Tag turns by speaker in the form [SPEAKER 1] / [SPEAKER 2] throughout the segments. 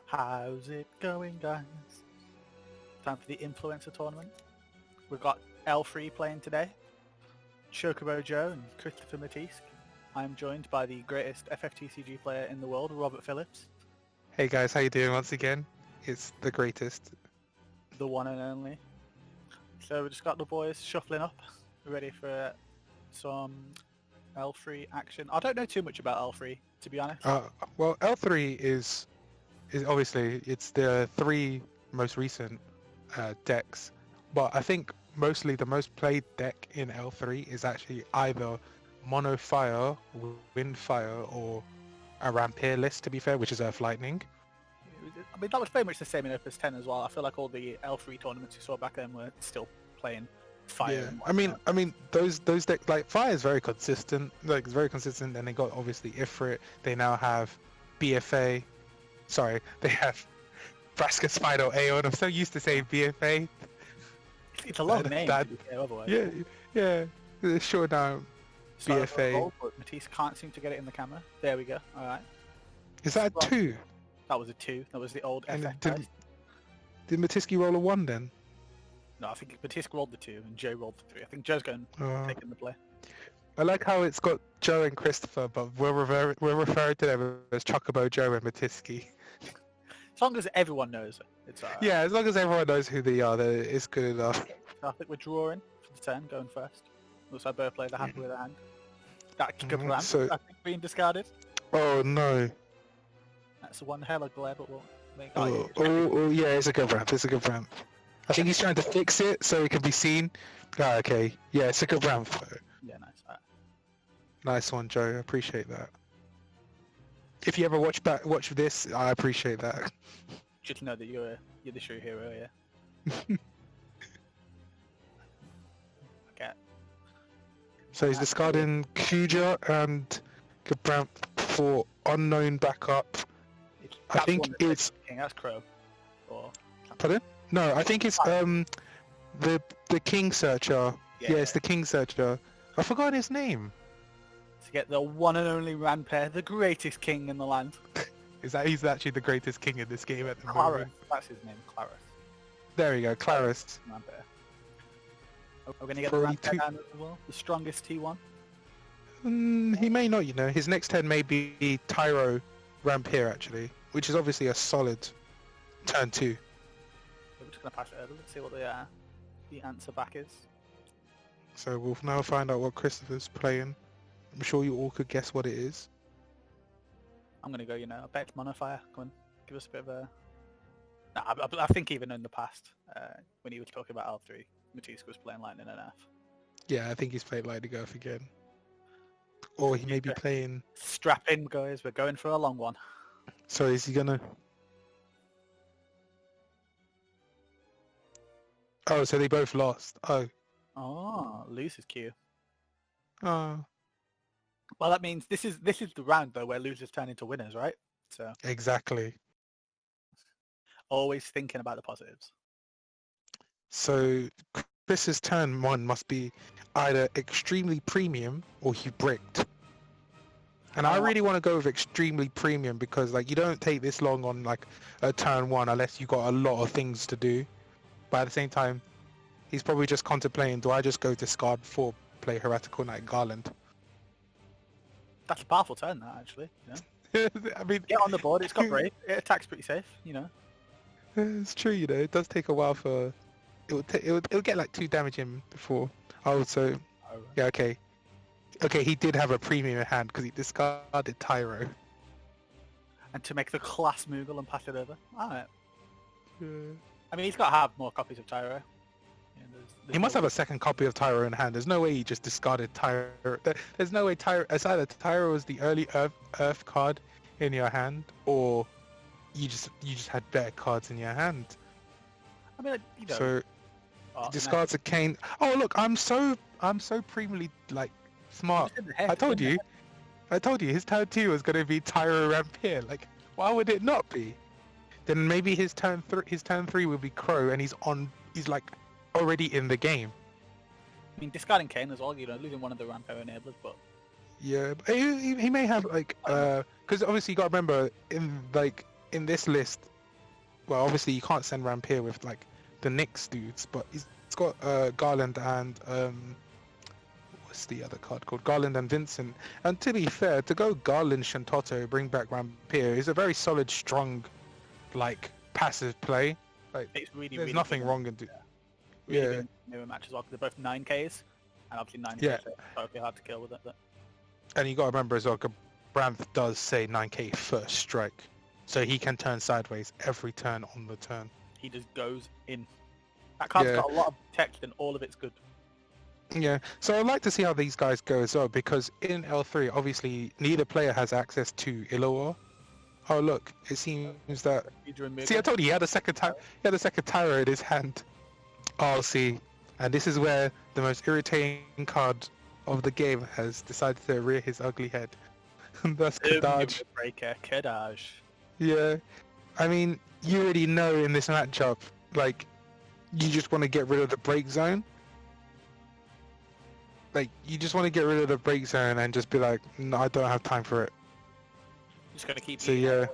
[SPEAKER 1] How's it going, guys? Time for the influencer tournament. We've got L3 playing today, Chocobo Joe and Christopher Mattiske. I'm joined by the greatest FFTCG player in the world, Robert Phillips.
[SPEAKER 2] Hey guys, how you doing once again? It's the greatest.
[SPEAKER 1] The one and only. So we just got the boys shuffling up, ready for some L3 action. I don't know too much about L3, to be honest.
[SPEAKER 2] Well, L3 is obviously it's the three most recent decks, but I think mostly the most played deck in L3 is actually either Mono Fire, Wind Fire, or a Rampere list, to be fair, which is Earth Lightning.
[SPEAKER 1] I mean, that was very much the same in Opus 10 as well. I feel like all the L3 tournaments you saw back then were still playing Fire.
[SPEAKER 2] Yeah, I mean, those decks, like Fire is very consistent. Like it's very consistent, and they got obviously Ifrit. They now have BFA. Sorry, they have Braska Spider Aeon. I'm so used to saying BFA.
[SPEAKER 1] It's a long name. Otherwise.
[SPEAKER 2] Yeah. Sure now. BFA.
[SPEAKER 1] Gold, but Mattiske can't seem to get it in the camera. There we go. All right.
[SPEAKER 2] Is that a 2?
[SPEAKER 1] That was a 2. That was the old FF.
[SPEAKER 2] Did Mattiske roll a 1 then?
[SPEAKER 1] No, I think Mattiske rolled the 2 and Joe rolled the 3. I think Joe's going taking the play.
[SPEAKER 2] I like how it's got Joe and Christopher, but we're referring to them as Chocobo Joe and Mattiske.
[SPEAKER 1] As long as everyone knows it, it's alright.
[SPEAKER 2] Yeah, as long as everyone knows who they are, then it's good enough.
[SPEAKER 1] So I think we're drawing for the turn, going first. Looks like both play the hand with a hand. That kick of ramp, I think, being discarded.
[SPEAKER 2] Oh no.
[SPEAKER 1] That's one hell of glare, but we'll make
[SPEAKER 2] yeah, it's a good ramp. It's a good ramp. I think he's trying to fix it so it can be seen. Ah, okay. Yeah, it's a good ramp.
[SPEAKER 1] Yeah, nice. Right.
[SPEAKER 2] Nice one, Joe. I appreciate that. If you ever watch this, I appreciate that.
[SPEAKER 1] Just know that you're the true hero, yeah. Okay.
[SPEAKER 2] So he's discarding Kuja and Gabramp for unknown backup. I think it's
[SPEAKER 1] King. That's Crow. Or
[SPEAKER 2] pardon? No, I think it's the King Searcher. Yeah, it's the King Searcher. I forgot his name.
[SPEAKER 1] To get the one and only Rampere, the greatest king in the land.
[SPEAKER 2] He's actually the greatest king in this game at the
[SPEAKER 1] Claris.
[SPEAKER 2] moment.
[SPEAKER 1] That's his name, Claris.
[SPEAKER 2] There we go, Claris.
[SPEAKER 1] Rampere. We're going to get the Rampere down as well. The strongest T1.
[SPEAKER 2] He may not, you know. His next turn may be Tyro Rampere, actually, which is obviously a solid turn 2.
[SPEAKER 1] We're just going to pass it over. Let's see what the answer back is.
[SPEAKER 2] So we'll now find out what Christopher's playing. I'm sure you all could guess what it is.
[SPEAKER 1] I'm going to go, I bet it's Mono Fire. Come on, give us a bit of a... Nah, I think even in the past, when he was talking about L3, Mattiske was playing Lightning and Earth.
[SPEAKER 2] Yeah, I think he's played Lightning Earth again. Or he may be playing...
[SPEAKER 1] Strap in, guys. We're going for a long one.
[SPEAKER 2] So is he going to... Oh, so they both lost.
[SPEAKER 1] Oh, losers queue.
[SPEAKER 2] Oh.
[SPEAKER 1] Well, that means this is the round though where losers turn into winners, right? So
[SPEAKER 2] exactly.
[SPEAKER 1] Always thinking about the positives.
[SPEAKER 2] So Chris's turn 1 must be either extremely premium or he bricked. And I really want to go with extremely premium because like you don't take this long on like a turn 1 unless you got a lot of things to do. But at the same time, he's probably just contemplating, do I just go discard before play Heretical Knight Garland?
[SPEAKER 1] That's a powerful turn, that actually.
[SPEAKER 2] I mean,
[SPEAKER 1] get on the board. It's got brave. It attacks pretty safe.
[SPEAKER 2] It's true. It does take a while for it'll get like 2 damage in before. So yeah, okay. He did have a premium in hand because he discarded Tyro.
[SPEAKER 1] And to make the class Moogle and pass it over. Alright. Yeah. I mean, he's got to have more copies of Tyro.
[SPEAKER 2] He must have a second copy of Tyro in hand. There's no way he just discarded Tyro. There's no way Tyro... It's either Tyro was the early Earth card in your hand, or you just had better cards in your hand.
[SPEAKER 1] I mean,
[SPEAKER 2] So, he discards a Cane. Oh, look, I'm so premiumly, like, smart. I told you, his turn 2 was going to be Tyro Rampere. Like, why would it not be? Then maybe his turn 3 will be Crow, and he's like already in the game.
[SPEAKER 1] I mean, discarding Cane as well, losing one of the Rampere enablers, but
[SPEAKER 2] yeah, he may have like because obviously you got to remember in this list well, obviously you can't send Rampier with like the Knicks dudes, but he's got Garland and what's the other card called? Garland and Vincent. And to be fair, to go Garland, Shantoto, bring back Rampier is a very solid, strong, like passive play. Like
[SPEAKER 1] It's really,
[SPEAKER 2] there's
[SPEAKER 1] really
[SPEAKER 2] nothing
[SPEAKER 1] good.
[SPEAKER 2] wrong in it.
[SPEAKER 1] Really
[SPEAKER 2] Yeah.
[SPEAKER 1] good mirror match as well, because they're both 9Ks, and obviously 9Ks
[SPEAKER 2] Yeah.
[SPEAKER 1] are totally hard to kill with it. But
[SPEAKER 2] And you got to remember as well, Branth does say 9k first strike, so he can turn sideways every turn on the turn.
[SPEAKER 1] he just goes in. That card's
[SPEAKER 2] Yeah.
[SPEAKER 1] got a lot of text, and all of it's good.
[SPEAKER 2] Yeah, so I'd like to see how these guys go as well, because in L3, obviously, neither player has access to Illawarra. Oh look, it seems that... See, I told you, he had a second Tyro in his hand. Oh, see, and this is where the most irritating card of the game has decided to rear his ugly head. That's Kadaj.
[SPEAKER 1] Breaker, Kadaj.
[SPEAKER 2] Yeah, I mean, you already know in this matchup, like, you just want to get rid of the break zone. Like, you just want to get rid of the break zone and just be like, no, I don't have time for it.
[SPEAKER 1] Just gonna keep.
[SPEAKER 2] So yeah,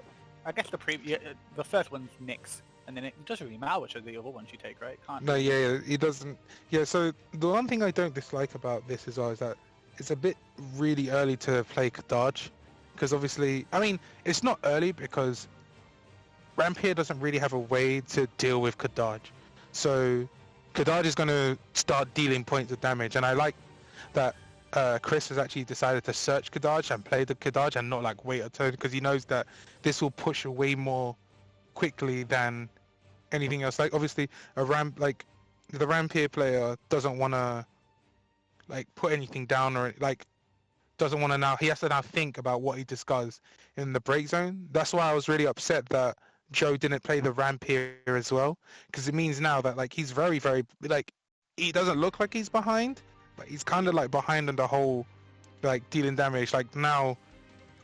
[SPEAKER 1] I guess the first one's Knicks, and then it doesn't really matter which of the other ones you take, right? Can't.
[SPEAKER 2] no, yeah, he doesn't. Yeah, so the one thing I don't dislike about this as well is that it's a bit really early to play Kadaj, because obviously, I mean, it's not early because Rampier doesn't really have a way to deal with Kadaj. So Kadaj is going to start dealing points of damage, and I like that Chris has actually decided to search Kadaj and play the Kadaj and not like wait a turn, because he knows that this will push away more quickly than anything else. Like obviously the Rampier player doesn't want to like put anything down, or like doesn't want to now, he has to now think about what he discards in the break zone. That's why I was really upset that Joe didn't play the Rampier as well, because it means now that like he's very, very, like, he doesn't look like he's behind, but he's kind of like behind on the whole like dealing damage. Like now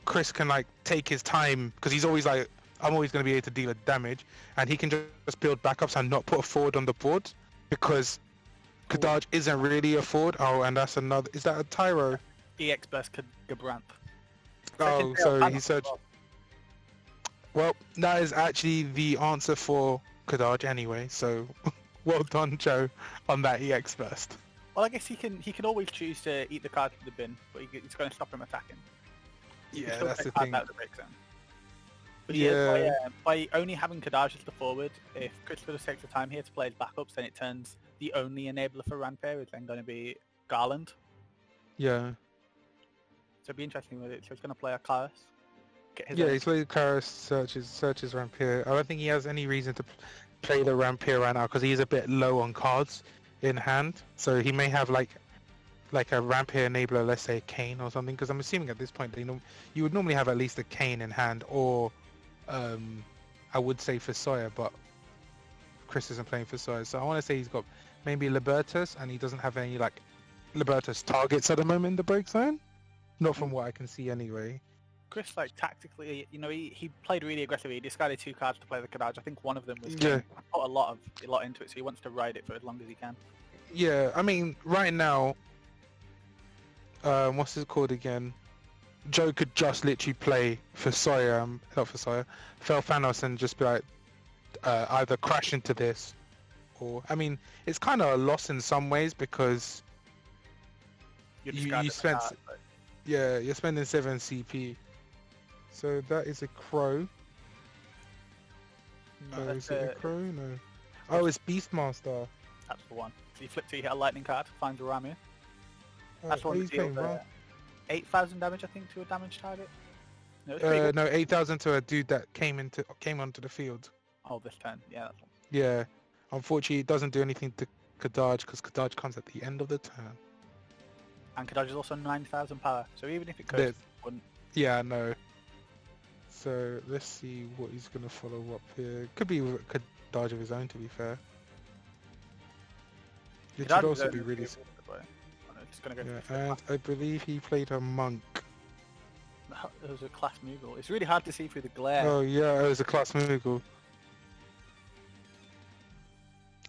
[SPEAKER 2] Chris can like take his time, because he's always like, I'm always going to be able to deal damage, and he can just build backups and not put a forward on the board, because Kadaj isn't really a forward. Oh, and that's another, is that a Tyro?
[SPEAKER 1] EX Burst Gabranth.
[SPEAKER 2] Oh, so he searched. Well, that is actually the answer for Kadaj anyway, so well done, Joe, on that EX burst.
[SPEAKER 1] Well, I guess he can always choose to eat the card to the bin, but it's going to stop him attacking.
[SPEAKER 2] Yeah, that's the thing.
[SPEAKER 1] Out of the break zone. But
[SPEAKER 2] Yeah.
[SPEAKER 1] by only having Kadaj as the forward, if Christopher just takes the time here to play his backups, then it turns the only enabler for Rampier is then going to be Garland.
[SPEAKER 2] Yeah.
[SPEAKER 1] So it'd be interesting with it. So he's going to play a Klaus.
[SPEAKER 2] Yeah, he's played Karis, searches Rampier. I don't think he has any reason to play the Rampier right now, because he's a bit low on cards in hand. So he may have like a Rampier enabler, let's say Kane or something, because I'm assuming at this point you would normally have at least a Kane in hand, or I would say for Sawyer, but Chris isn't playing for Sawyer. So I want to say he's got maybe Libertus, and he doesn't have any like Libertus targets at the moment in the break zone. Not from what I can see anyway.
[SPEAKER 1] Chris, like, tactically, you know, he played really aggressively. He discarded 2 cards to play the Kadaj. I think one of them was
[SPEAKER 2] Yeah.
[SPEAKER 1] put a lot into it, so he wants to ride it for as long as he can.
[SPEAKER 2] Yeah, I mean, right now, what's it called again? Joe could just literally play for Sawyer, not for Sawyer, Felthanos, and just be like, either crash into this, or, I mean, it's kind of a loss in some ways, because you spent, yeah, you're spending 7 CP. So that is a crow.
[SPEAKER 1] No,
[SPEAKER 2] Is it a crow? No. Oh, it's Beastmaster.
[SPEAKER 1] That's the one. So you flip to, you hit a lightning card, find a Ramu. That's
[SPEAKER 2] Oh,
[SPEAKER 1] one
[SPEAKER 2] he's
[SPEAKER 1] that deals
[SPEAKER 2] playing
[SPEAKER 1] 8,000 damage, I think, to a damage target. No, it's
[SPEAKER 2] wrong. No, 8,000 to a dude that came onto the field.
[SPEAKER 1] Oh, this turn. Yeah, that's one.
[SPEAKER 2] Yeah. Unfortunately, it doesn't do anything to Kadaj, because Kadaj comes at the end of the turn.
[SPEAKER 1] And Kadaj is also 9,000 power, so even if it could, wouldn't.
[SPEAKER 2] Yeah, no. So let's see what he's gonna follow up here. Could be with Kadaj of his own, to be fair. It should also be really. Yeah, and I believe he played a monk.
[SPEAKER 1] It was a class Moogle. It's really hard to see through the glare.
[SPEAKER 2] Oh yeah, it was a class Moogle.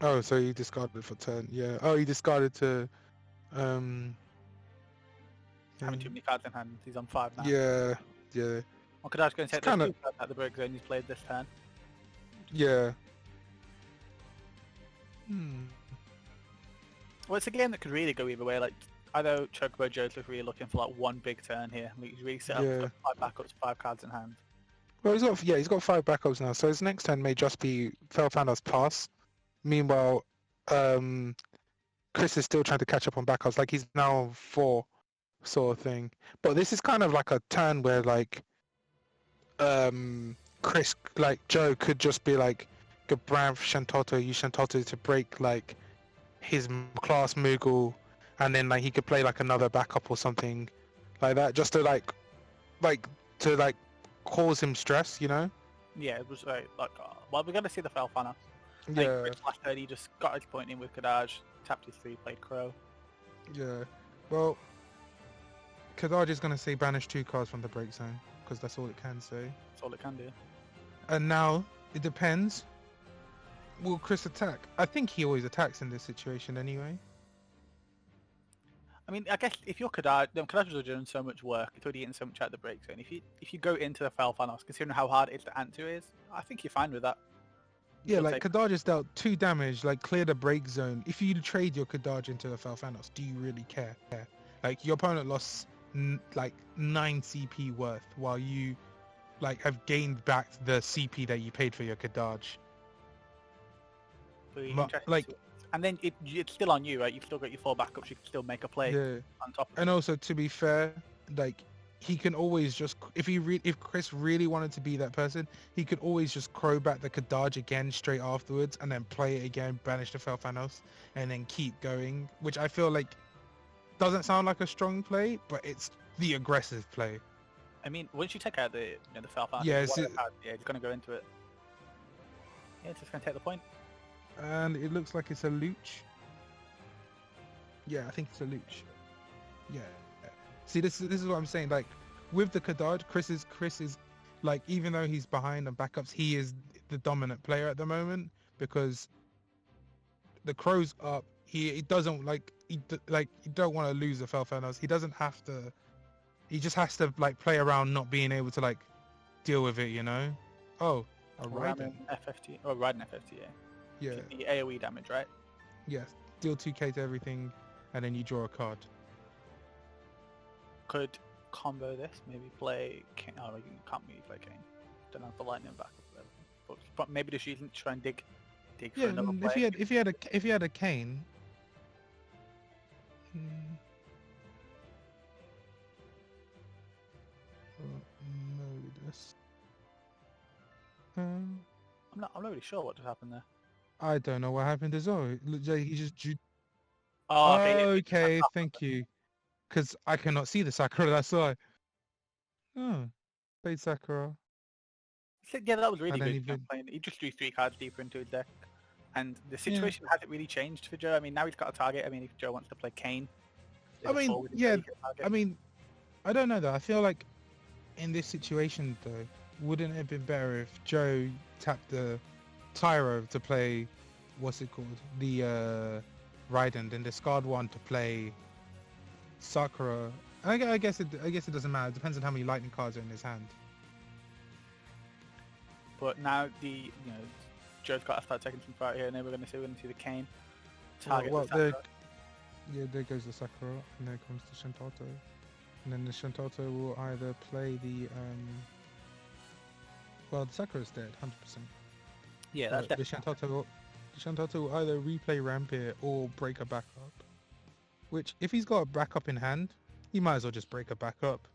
[SPEAKER 2] Oh, so he discarded for turn. Yeah. Oh, he discarded to.
[SPEAKER 1] Having too many cards in hand. He's on 5 now.
[SPEAKER 2] Yeah. Yeah.
[SPEAKER 1] Well, Kadaj's going to take
[SPEAKER 2] kinda...
[SPEAKER 1] the 2 cards out of the break zone he's played this turn.
[SPEAKER 2] Yeah.
[SPEAKER 1] Well, it's a game that could really go either way. Like, I know Chocobo Joe's really looking for like one big turn here. Like, he's really set up. He's got 5 backups, 5 cards in hand.
[SPEAKER 2] Well, he's got 5 backups now, so his next turn may just be Felfander's pass. Meanwhile, Chris is still trying to catch up on backups. Like, he's now on 4, sort of thing. But this is kind of like a turn where like Chris, like Joe, could just be like, Gabranth Shantoto, use Shantoto to break like his class Moogle, and then like he could play like another backup or something like that, just to like cause him stress, you know?
[SPEAKER 1] Yeah, it was like well, we're gonna see the Felfanner.
[SPEAKER 2] Yeah.
[SPEAKER 1] Like, last turn he just got his point in with Kadaj, tapped his 3, played Crow.
[SPEAKER 2] Yeah. Well, Kadaj is gonna say banish 2 cards from the break zone because that's all it can say.
[SPEAKER 1] That's all it can do.
[SPEAKER 2] And now it depends. Will Chris attack? I think he always attacks in this situation anyway.
[SPEAKER 1] I mean, I guess if you're Kadaj, Kadaj was doing so much work, it's already getting so much out of the break zone. If you go into the Felfanner, considering how hard it is to answer is, I think you're fine with that.
[SPEAKER 2] Yeah, like Kadaj has dealt 2 damage, like clear the break zone. If you trade your Kadaj into a Felfanos, do you really care? Like your opponent lost like 9 CP worth, while you like have gained back the CP that you paid for your Kadaj. Like,
[SPEAKER 1] and then it's still on you, right? You've still got your 4 backups. You can still make a play on top of it.
[SPEAKER 2] And also, to be fair, like he can always just if Chris really wanted to be that person, he could always just crow back the Kadaj again straight afterwards, and then play it again, banish the Felfanos, and then keep going. Which I feel like doesn't sound like a strong play, but it's the aggressive play.
[SPEAKER 1] I mean, once you take out the Felfanos, it's going to go into it. Yeah, it's just going to take the point.
[SPEAKER 2] And it looks like it's a Looch. Yeah, I think it's a Looch. Yeah. See, this is what I'm saying. Like with the Kadaj, Chris is like, even though he's behind on backups, he is the dominant player at the moment because the Crow's up. He doesn't you don't want to lose the Felfanos. He doesn't have to. He just has to like play around not being able to like deal with it, you know. Oh, a Raiden.
[SPEAKER 1] FFT. Oh, Raiden FFT.
[SPEAKER 2] Yeah.
[SPEAKER 1] The AoE damage, right?
[SPEAKER 2] Yes. Deal 2k to everything, and then you draw a card.
[SPEAKER 1] Could combo this, maybe play Kane. Oh, you can't really play Kane. Don't have the lightning back up. But maybe just use it to try and dig for another play.
[SPEAKER 2] If you had a Kane.
[SPEAKER 1] I'm not really sure what just happened there.
[SPEAKER 2] I don't know what happened as well. He just drew.
[SPEAKER 1] Oh,
[SPEAKER 2] okay, thank you. Because I cannot see the Sakura, that's why. Oh, played Sakura.
[SPEAKER 1] Yeah, that was really good. He just drew 3 cards deeper into his deck. And the situation hasn't really changed for Joe. I mean, now he's got a target. I mean, if Joe wants to play Kane.
[SPEAKER 2] I mean, I don't know though. I feel like in this situation though, wouldn't it have been better if Joe tapped the Tyro to play, what's it called? The Raiden, then discard 1 to play Sakura. I guess it doesn't matter. It depends on how many lightning cards are in his hand.
[SPEAKER 1] But now Joe's got to start taking some fight here, and then we're going to see the Kane target.
[SPEAKER 2] There goes the Sakura, and there comes the Shantato, and then the Shantato will either play the the Sakura's dead, 100%.
[SPEAKER 1] Yeah, that's
[SPEAKER 2] the Shantato will either replay Rampir or break a backup. Which, if he's got a backup in hand, he might as well just break a backup.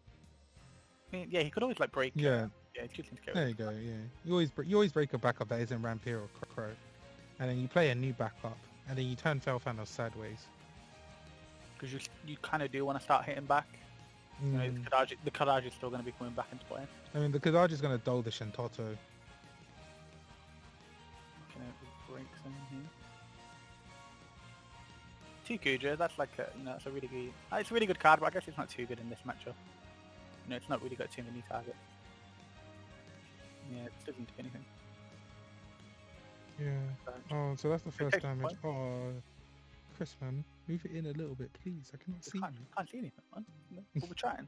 [SPEAKER 1] I mean, yeah, he could always break.
[SPEAKER 2] Yeah.
[SPEAKER 1] There
[SPEAKER 2] you go. Yeah, you always break a backup that isn't Rampir or Crow, and then you play a new backup, and then you turn Felfanos sideways.
[SPEAKER 1] Because you kind of do want to start hitting back. The Kadaj is still going to be coming back into play.
[SPEAKER 2] I mean, the Kadaj is going to dull the Shantato.
[SPEAKER 1] Breaks in here. 2 Kuja, that's like it's a really good. It's a really good card, but I guess it's not too good in this matchup. It's not really got too many targets. Yeah, it doesn't do anything.
[SPEAKER 2] Yeah. Oh, so that's the first damage. Oh, Chris, man, move it in a little bit, please. I cannot see.
[SPEAKER 1] Can't see anything, man. But we're trying.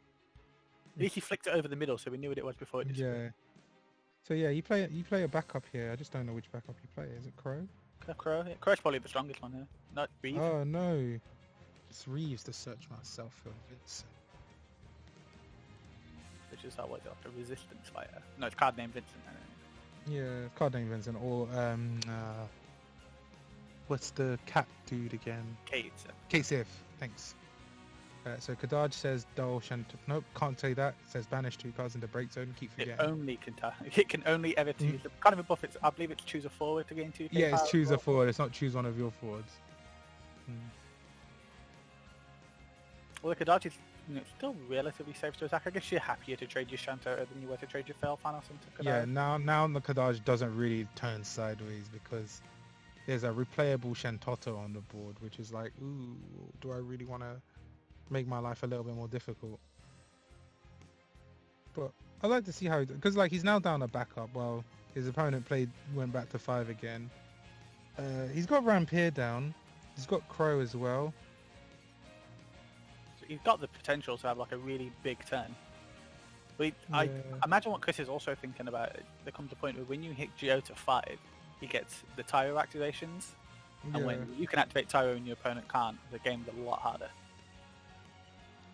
[SPEAKER 1] At least he flicked it over the middle, so we knew what it was before it disappeared.
[SPEAKER 2] Yeah. So yeah, you play a backup here. I just don't know which backup you play. Is it Crow?
[SPEAKER 1] Crow. Yeah, Crow's probably the strongest one here. Not Reeve.
[SPEAKER 2] Oh no, it's Reeves to search myself for Vincent.
[SPEAKER 1] Which is how like a resistance fighter. No, it's card name Vincent.
[SPEAKER 2] Yeah, card name Vincent or what's the cat dude again?
[SPEAKER 1] Kate.
[SPEAKER 2] Sif. Thanks. So Kadaj says Dole Shant. Nope, can't say that. It says banish 2 cards in the break zone. Keep forgetting.
[SPEAKER 1] It can only ever choose. Kind of a buff. I believe it's choose a forward to gain 2.
[SPEAKER 2] Yeah, it's choose a forward. It's not choose one of your forwards.
[SPEAKER 1] Well, the Kadaj is still relatively safe to attack. I guess you're happier to trade your Shanto than you were to trade your Fel Thanos into Kadaj.
[SPEAKER 2] Yeah, now the Kadaj doesn't really turn sideways because there's a replayable Shantoto on the board, which is like, ooh, do I really want to make my life a little bit more difficult? But I like to see how, because like he's now down a backup while his opponent went back to 5 again. He's got Rampier down. He's got Crow as well.
[SPEAKER 1] So he's got the potential to have like a really big turn. But I imagine what Chris is also thinking about. There comes a point where when you hit Geo to 5, he gets the Tyro activations, and when you can activate Tyro and your opponent can't, the game's a lot harder.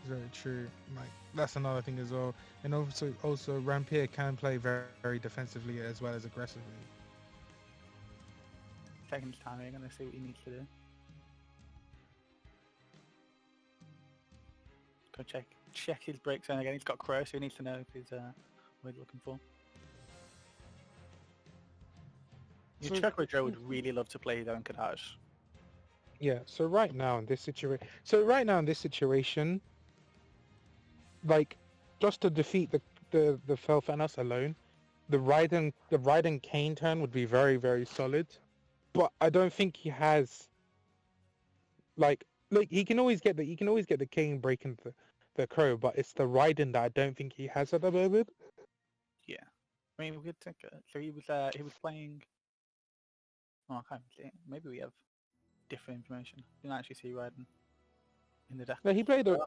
[SPEAKER 2] Very true. Like that's another thing as well, and also Rampier can play very, very defensively as well as aggressively.
[SPEAKER 1] Taking his time, we're gonna see what he needs to do. Go check his break zone again. He's got Crow, so he needs to know if he's what he's looking for. So, Chokro Joe would really love to play his own Kadaj.
[SPEAKER 2] Yeah. So right now in this situation. Like, just to defeat the Fel Thanos alone, the Raiden Kane turn would be very, very solid. But I don't think he has like he can always get the Kane breaking the Crow, but it's the Raiden that I don't think he has at the moment.
[SPEAKER 1] Yeah. I mean, we could take it. So he was playing. Oh, I can't see it. Maybe we have different information. You can actually see Raiden in the deck.
[SPEAKER 2] No, he played the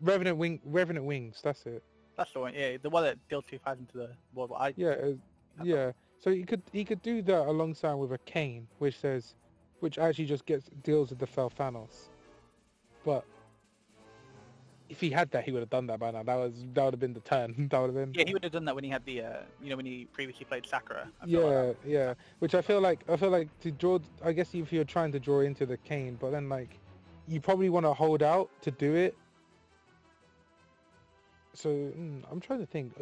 [SPEAKER 2] Revenant Wings. That's it.
[SPEAKER 1] That's the one. Yeah, the one that deals 2,000 to the board.
[SPEAKER 2] Yeah. So he could do that alongside with a Kane, which actually just deals with the Fel Thanos. But if he had that, he would have done that by now. That would have been the turn. That would have been.
[SPEAKER 1] Yeah, he would have done that when he had the when he previously played Sakura.
[SPEAKER 2] Yeah. Which I feel like to draw. I guess if you're trying to draw into the Kane, but then like, you probably want to hold out to do it. So I'm trying to think.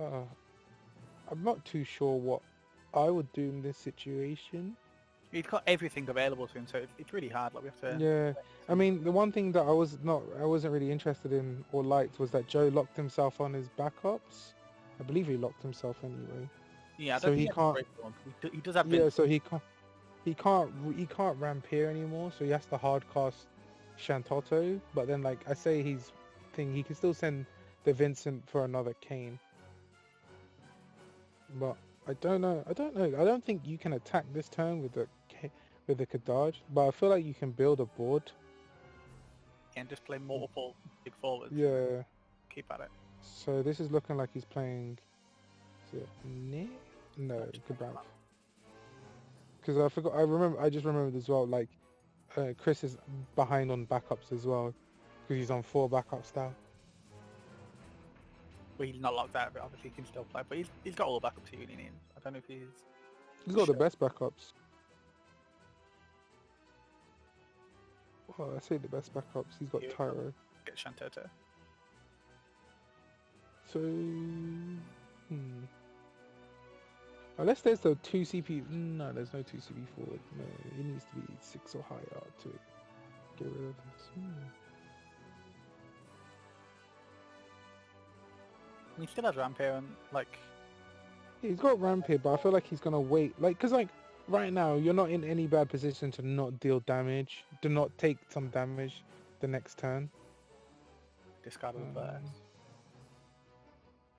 [SPEAKER 2] I'm not too sure what I would do in this situation.
[SPEAKER 1] He's got everything available to him, so it's really hard. Like we have to.
[SPEAKER 2] Yeah, I mean the one thing that I wasn't really interested in or liked was that Joe locked himself on his backups. I believe he locked himself anyway.
[SPEAKER 1] Yeah,
[SPEAKER 2] so he can't.
[SPEAKER 1] He does have.
[SPEAKER 2] Yeah, so he can't Rampier anymore. So he has to hard cast Shantoto. But then, like I say, he can still send the Vincent for another Kane. But I don't know. I don't think you can attack this turn with the Kadaj, but I feel like you can build a board.
[SPEAKER 1] And just play multiple big forwards.
[SPEAKER 2] Yeah.
[SPEAKER 1] Keep at it.
[SPEAKER 2] So this is looking like he's playing. Is it Nick? No, Kabam. Because I just remembered as well. Like, Chris is behind on backups as well, because he's on 4 backups now.
[SPEAKER 1] Well, he's not locked out, but obviously he can still play. But he's got all the backups he really needs. I don't know if
[SPEAKER 2] he's got the best backups. Well, I say the best backups. He's got Tyro.
[SPEAKER 1] Get Shantoto.
[SPEAKER 2] So, unless there's the 2 CP. No, there's no 2 CP forward. No, it needs to be 6 or higher to get rid of this.
[SPEAKER 1] He still has Rampier and like.
[SPEAKER 2] Yeah, he's got Rampier, but I feel like he's gonna wait. Like, cause like right now you're not in any bad position to not deal damage, to not take some damage the next turn.
[SPEAKER 1] Discard of the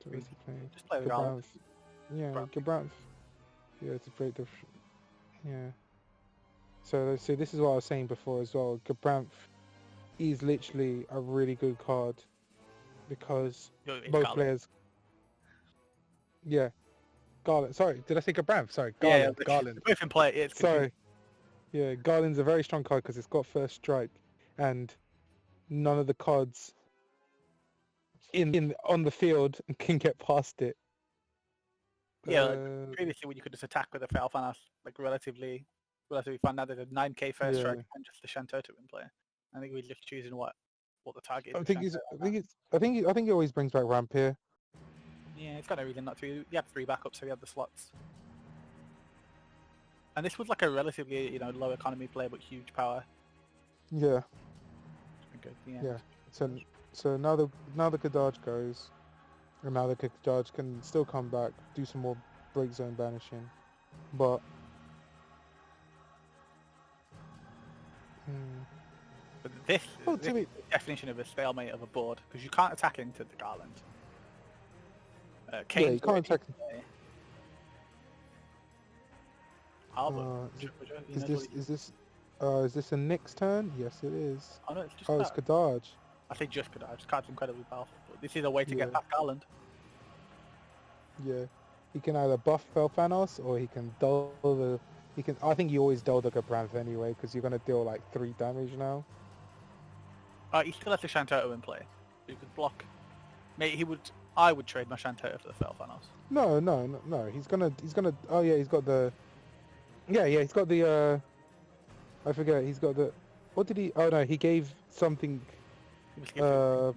[SPEAKER 2] So what's he playing?
[SPEAKER 1] Just play with Gabrant.
[SPEAKER 2] Yeah, Gabrant. Yeah, to break the. Yeah. So this is what I was saying before as well. Gabrant is literally a really good card because both players. Yeah, Garland. Sorry, did I say Gabranth? Sorry,
[SPEAKER 1] Yeah,
[SPEAKER 2] Garland. Garland.
[SPEAKER 1] both in play. It's
[SPEAKER 2] Sorry. Yeah, Garland's a very strong card because it's got first strike, and none of the cards on the field can get past it.
[SPEAKER 1] Yeah, like previously when you could just attack with a Felfanos, like relatively fun. Now there's a 9k first strike and just the Shantoto in play. I think we're just choosing what the target is.
[SPEAKER 2] I think he always brings back Rampir.
[SPEAKER 1] Yeah, it's got no reason not to. You have 3 backups, so you have the slots. And this was like a relatively, low economy play, but huge power.
[SPEAKER 2] Yeah.
[SPEAKER 1] Good.
[SPEAKER 2] Yeah. So now the Kadaj goes, and now the Kadaj can still come back, do some more break zone banishing, but.
[SPEAKER 1] But this is the definition of a stalemate of a board, because you can't attack into the Garland.
[SPEAKER 2] Yeah, you can't attack. Is this a Nick's turn? Yes, it is.
[SPEAKER 1] Oh no, it's just.
[SPEAKER 2] It's Kadaj.
[SPEAKER 1] I say just Kadaj. This card's incredibly powerful. But this is a way to get past Garland.
[SPEAKER 2] Yeah, he can either buff Felfanos or he can dull the. I think you always dull the Gabranth anyway because you're gonna deal like 3 damage now.
[SPEAKER 1] He still has the Shantoto in play. You could block. Maybe I would trade my Shantoto for the Felfanos.
[SPEAKER 2] No. He's gonna. Oh yeah, he's got the. Yeah, he's got the. I forget. He's got the. What did he? Oh no, he gave something. Yeah.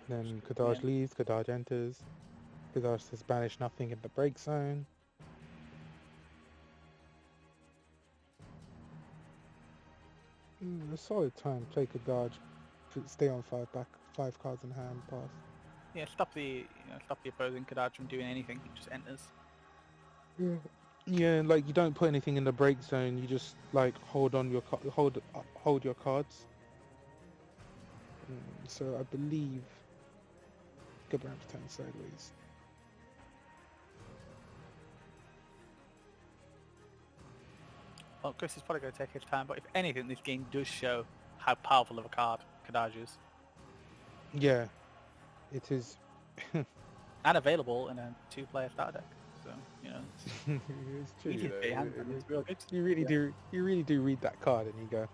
[SPEAKER 2] Then Kadaj leaves. Kadaj enters. Kadaj says banish nothing in the break zone. A solid time. Play Kadaj. Stay on 5 cards in hand. Pass.
[SPEAKER 1] Yeah, stop the opposing Kadaj from doing anything. He just enters.
[SPEAKER 2] Yeah, like you don't put anything in the break zone. You just like hold your cards. So I believe Gabranth turns sideways.
[SPEAKER 1] Well, Chris is probably going to take his time, but if anything, this game does show how powerful of a card Kadaj is.
[SPEAKER 2] Yeah, it is.
[SPEAKER 1] And available in a 2-player starter deck. So,
[SPEAKER 2] it's true.
[SPEAKER 1] Easy to hand, and it's real good.
[SPEAKER 2] You really do read that card and you go,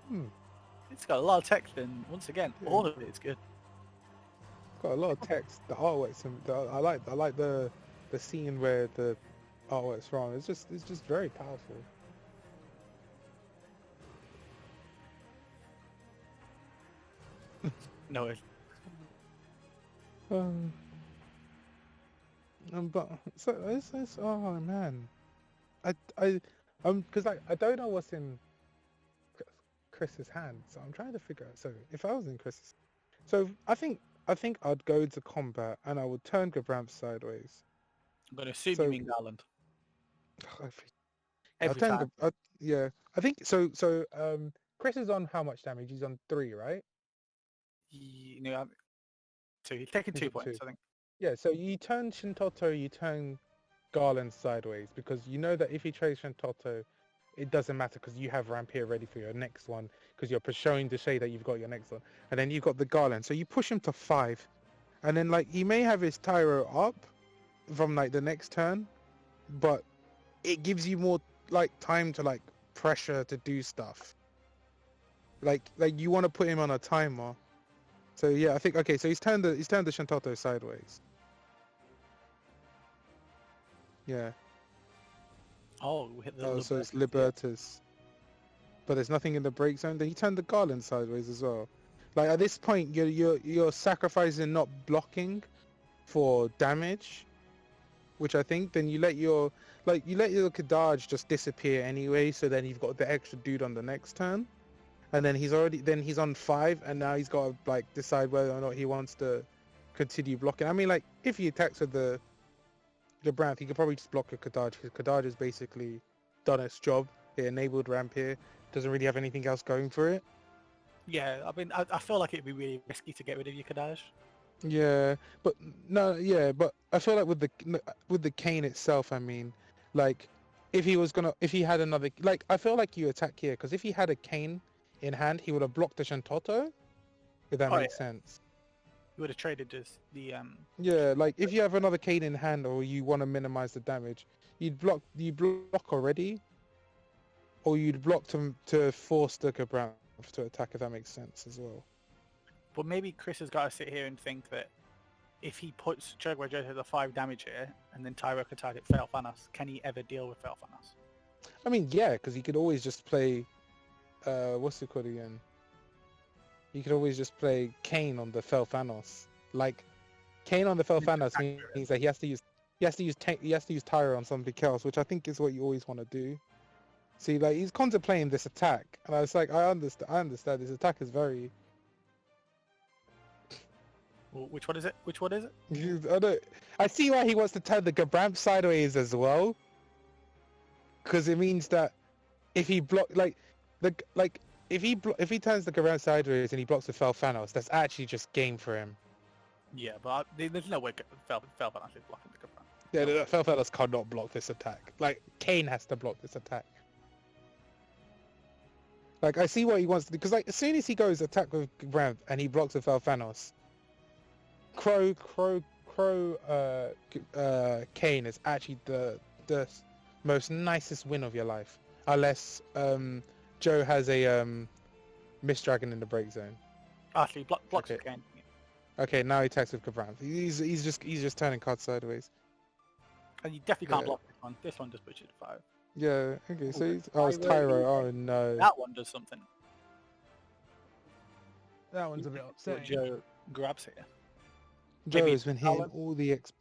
[SPEAKER 1] It's got a lot of text, and once again, all of it is good.
[SPEAKER 2] It's got a lot of text. The artwork's I like the scene where the artwork's from. It's just very powerful.
[SPEAKER 1] No, it's...
[SPEAKER 2] But so it's oh man, because I don't know what's in Chris's hand, so I'm trying to figure out. So if I was in Chris's, so I think I'd go to combat and I would turn Gabranth sideways.
[SPEAKER 1] I'm going to assume you mean Garland.
[SPEAKER 2] Every time. Yeah, I think so. So Chris is on how much damage? He's on 3, right?
[SPEAKER 1] So he's taking 2 points, I think.
[SPEAKER 2] Yeah, so you turn Shantoto, you turn Garland sideways, because you know that if you trade Shantoto, it doesn't matter because you have Rampir ready for your next one, because you're showing to say that you've got your next one. And then you've got the Garland, so you push him to 5. And then like he may have his Tyro up from like the next turn, but it gives you more like time to like pressure to do stuff. Like you want to put him on a timer. So yeah, I think okay. So he's turned the Shantoto sideways. Yeah.
[SPEAKER 1] Oh, we hit the.
[SPEAKER 2] So it's Libertas. But there's nothing in the break zone. Then he turned the Garland sideways as well. Like at this point, you're sacrificing not blocking for damage, which I think then you let your Kadaj just disappear anyway. So then you've got the extra dude on the next turn. And then he's on 5, and now he's got to like decide whether or not he wants to continue blocking. I mean, like if he attacks with the Gabranth, he could probably just block a Kadaj. Because Kadaj has basically done its job. It enabled Rampir. Doesn't really have anything else going for it.
[SPEAKER 1] Yeah, I mean, I feel like it'd be really risky to get rid of your Kadaj.
[SPEAKER 2] Yeah, but I feel like with the Cane itself, I mean, like if he had another, like I feel like you attack here because if he had a Cane in hand, he would have blocked the Shantoto, if that makes sense.
[SPEAKER 1] You would have traded just the
[SPEAKER 2] Yeah, like if you have another Kane in hand or you want to minimize the damage, you block already, or you'd block to force the Gabranth to attack, if that makes sense as well.
[SPEAKER 1] But maybe Chris has got to sit here and think that if he puts Chocobo Joe to the 5 damage here, and then Tyro can target Fail Thanos, can he ever deal with Fail Thanos?
[SPEAKER 2] I mean, yeah, because he could always just play, what's it called again? He could always just play Kane on the Fel Thanos. Like, Kane on the Fel Thanos means that he has to use Tyro on something else, which I think is what you always want to do. See, like, he's contemplating this attack, and I was like, I understand. This attack is very.
[SPEAKER 1] Which one is it? Which one is it?
[SPEAKER 2] I see why he wants to turn the Gabramp sideways as well, because it means that if he if he turns the Gabramp sideways and he blocks the Fel Thanos, that's actually just game for him.
[SPEAKER 1] Yeah, but there's no way Fel Thanos is blocking the Gabramp.
[SPEAKER 2] Yeah, the Fel Thanos cannot block this attack. Like, Kane has to block this attack. Like, I see what he wants to do, because like as soon as he goes attack with Gabramp and he blocks the Fel Thanos, Kane is actually the most nicest win of your life, unless Joe has a Mist Dragon in the break zone.
[SPEAKER 1] Actually, blocks again.
[SPEAKER 2] Okay, now he attacks with Gabramp. He's just turning cards sideways.
[SPEAKER 1] And you definitely can't block this one. This one just puts you to 5.
[SPEAKER 2] Yeah. Okay. So it's Tyro. Oh no.
[SPEAKER 1] That one does something.
[SPEAKER 3] That one's a bit upsetting.
[SPEAKER 1] Joe grabs here.
[SPEAKER 2] Joe's been hitting all the EX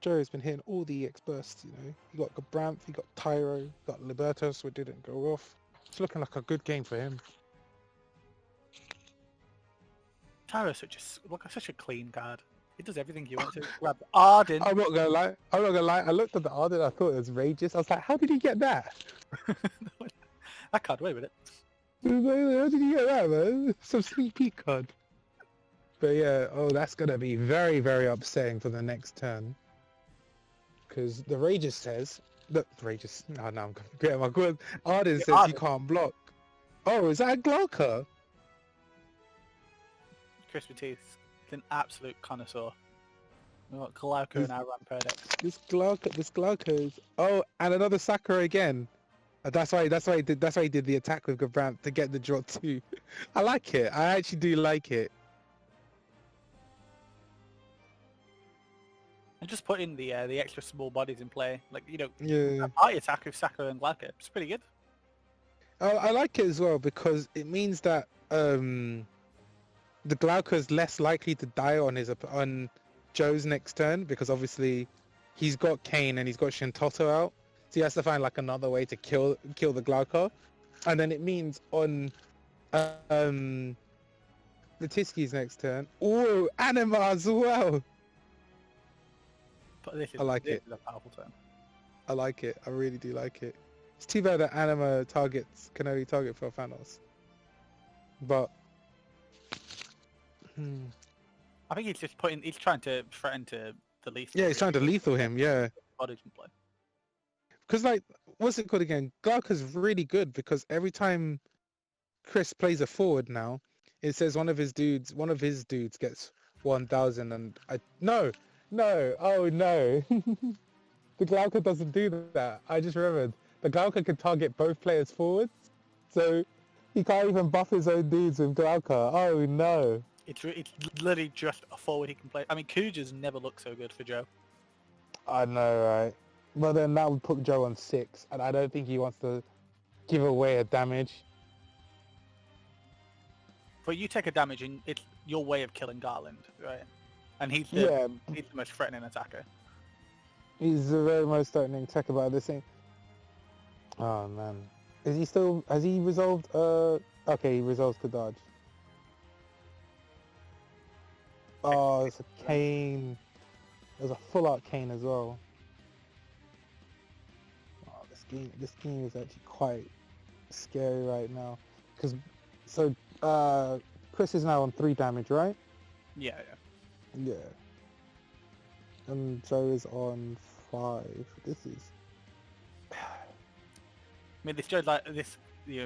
[SPEAKER 2] bursts, you know. You got Gabramp, you got Tyro, you got Libertas, which didn't go off. It's looking like a good game for him.
[SPEAKER 1] Tyro's such a clean card. He does everything he wants to. Grab Arden.
[SPEAKER 2] I'm not gonna lie. I looked at the Arden, I thought it was Rageous. I was like, how did he get that?
[SPEAKER 1] I can't wait with it.
[SPEAKER 2] How did he get that, man? Some sneak peek card. But yeah, that's gonna be very, very upsetting for the next turn. Because the Rageous says oh no, I'm getting my good. Arden says
[SPEAKER 1] Arden.
[SPEAKER 2] you can't block. Oh, is that a Glauca?
[SPEAKER 1] Chris Mattiske is an absolute connoisseur. We've got Glauco now Ramperdex.
[SPEAKER 2] This Glauca is and another Sakura again. That's why he did the attack with Gabramp to get the draw too. I like it. I actually do like it.
[SPEAKER 1] And just putting the extra small bodies in play, like
[SPEAKER 2] Yeah.
[SPEAKER 1] party attack with Sakura and Glauco, it's pretty good.
[SPEAKER 2] I like it as well because it means that the Glauca is less likely to die on Joe's next turn, because obviously he's got Kane and he's got Shintoto out, so he has to find like another way to kill the Glauca, and then it means on Mattiske's next turn, Anima as well.
[SPEAKER 1] But this is a powerful turn.
[SPEAKER 2] I like it. I really do like it. It's too bad that Anima can only target for Thanos. But
[SPEAKER 1] I think he's trying to threaten to the lethal.
[SPEAKER 2] yeah, he's trying to lethal him. Yeah.
[SPEAKER 1] Bodies in play.
[SPEAKER 2] Because like, what's it called again? Glauca's really good because every time Chris plays a forward now, it says one of his dudes gets 1,000, and no, oh no, the Glauca doesn't do that. I just remembered the Glauca can target both players forwards, so he can't even buff his own dudes with Glauca. Oh no.
[SPEAKER 1] It's literally just a forward he can play. I mean, Kuja's never looked so good for Joe.
[SPEAKER 2] I know, right? But then that would put Joe on 6, and I don't think he wants to give away a damage.
[SPEAKER 1] But you take a damage, and it's your way of killing Garland, right? And he's the most threatening attacker.
[SPEAKER 2] He's the very most threatening attacker, but this thing. Oh man, has he resolved? Okay, he resolves to dodge. Oh, it's a Kane. There's a full art Kane as well. Oh, this game is actually quite scary right now. Chris is now on 3 damage, right?
[SPEAKER 1] Yeah.
[SPEAKER 2] Yeah. And Joe is on 5. This is.
[SPEAKER 1] I mean,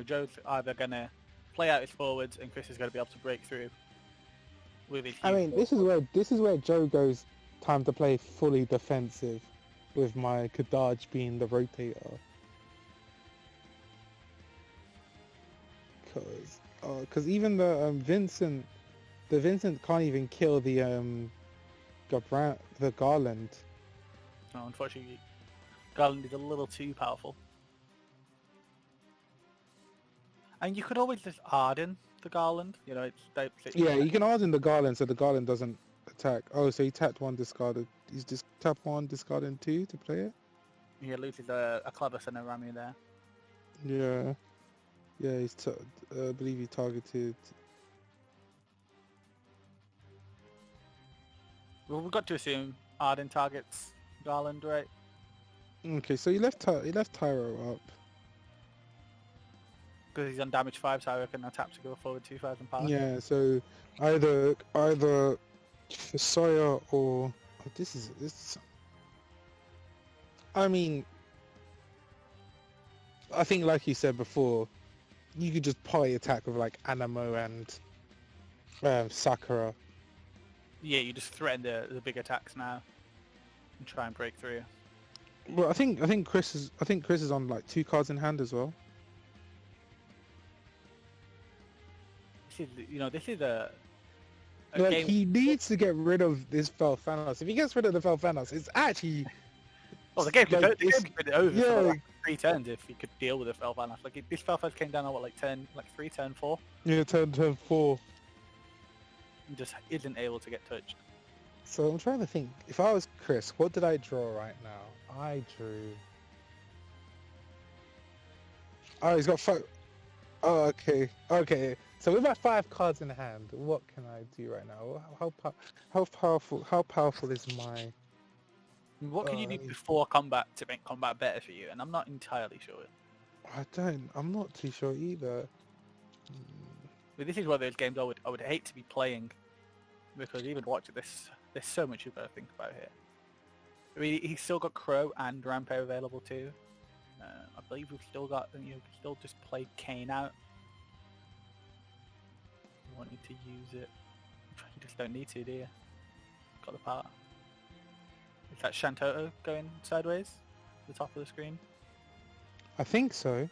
[SPEAKER 1] Joe's either gonna play out his forwards, and Chris is gonna be able to break through. with his
[SPEAKER 3] I mean,
[SPEAKER 1] huge
[SPEAKER 3] this is where Joe goes. Time to play fully defensive, with my Kadaj being the rotator. Cause even the Vincent can't even kill the Garland.
[SPEAKER 1] No, unfortunately, Garland is a little too powerful. And you could always just harden the Garland. You know,
[SPEAKER 3] Yeah, you can harden the Garland so the Garland doesn't attack. Oh, so he tapped one, discarded. He's just tap one, discarding two to play it.
[SPEAKER 1] He loses a Clever Center Rami there.
[SPEAKER 3] Yeah, yeah. I believe he targeted.
[SPEAKER 1] Well, we've got to assume Arden targets Garland, right?
[SPEAKER 3] Okay, so he left Tyro up.
[SPEAKER 1] Because he's on damage 5, so I reckon I tap to go forward 2,000 power.
[SPEAKER 3] Yeah, so either Sawyer or this. I mean, I think like you said before, you could just party attack with like Anamo and Sakura.
[SPEAKER 1] Yeah, you just threaten the big attacks now and try and break through.
[SPEAKER 3] Well, I think Chris is on like 2 cards in hand as well.
[SPEAKER 1] This is a
[SPEAKER 3] Like
[SPEAKER 1] game.
[SPEAKER 3] he needs to get rid of this Felfanos. If he gets rid of the Felfanos, it's actually
[SPEAKER 1] The game could
[SPEAKER 3] like,
[SPEAKER 1] be over for
[SPEAKER 3] yeah.
[SPEAKER 1] like 3 turns if he could deal with the Felfanos. Like this Felfanos came down on what, like 3, turn 4,
[SPEAKER 3] Yeah, turn 4.
[SPEAKER 1] and just isn't able to get touched.
[SPEAKER 3] So I'm trying to think. If I was Chris, what did I draw right now? I drew. Oh, he's got 5. Oh, okay. Okay. So with my 5 cards in hand, what can I do right now? How powerful is my?
[SPEAKER 1] What can you do before combat to make combat better for you? And I'm not entirely sure.
[SPEAKER 3] I'm not too sure either.
[SPEAKER 1] But this is one of those games I would hate to be playing, because even watching this, there's so much you've got to think about here. I mean, he's still got Crow and Rampo available too. I believe we've still got, still just play Kane out. You want to use it. You just don't need to, do you? Got the power. Is that Shantoto going sideways? The top of the screen?
[SPEAKER 3] I think so.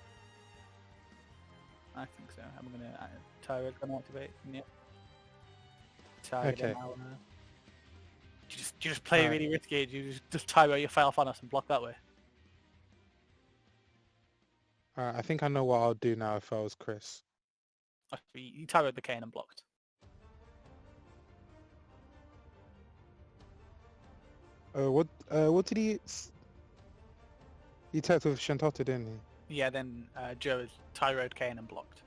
[SPEAKER 1] I think so. I'm gonna Tyro's gonna activate. Yep. Target
[SPEAKER 3] Okay.
[SPEAKER 1] now. You just play really risky. You just Tyro your fail on us and block that way.
[SPEAKER 3] I think I know what I'll do now if I was Chris.
[SPEAKER 1] You Tyro the Kane and blocked.
[SPEAKER 3] What did he? He tapped with Shantoto, didn't he?
[SPEAKER 1] Yeah, then Joe is Tyroed Kane and blocked.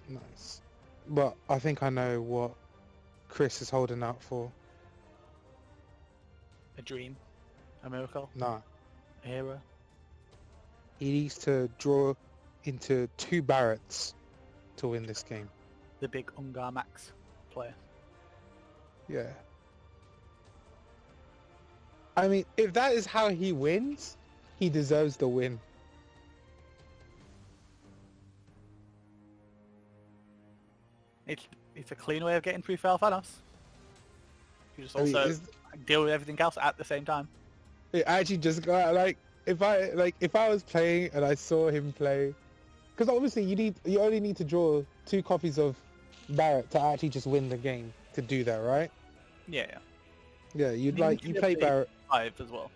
[SPEAKER 3] Nice. But I think I know what Chris is holding out for.
[SPEAKER 1] A dream, a miracle,
[SPEAKER 3] Nah.
[SPEAKER 1] a hero.
[SPEAKER 3] He needs to draw into 2 Barrets to win this game.
[SPEAKER 1] The big Ungar Max player.
[SPEAKER 3] Yeah. I mean, if that is how he wins, he deserves the win.
[SPEAKER 1] It's a clean way of getting through Felfanos. You just also deal with everything else at the same time.
[SPEAKER 3] It actually just got like if I was playing and I saw him play, because obviously you only need to draw 2 copies of Barret to actually just win the game to do that, right?
[SPEAKER 1] Yeah.
[SPEAKER 3] Yeah, you play Barret.
[SPEAKER 1] Survive as well.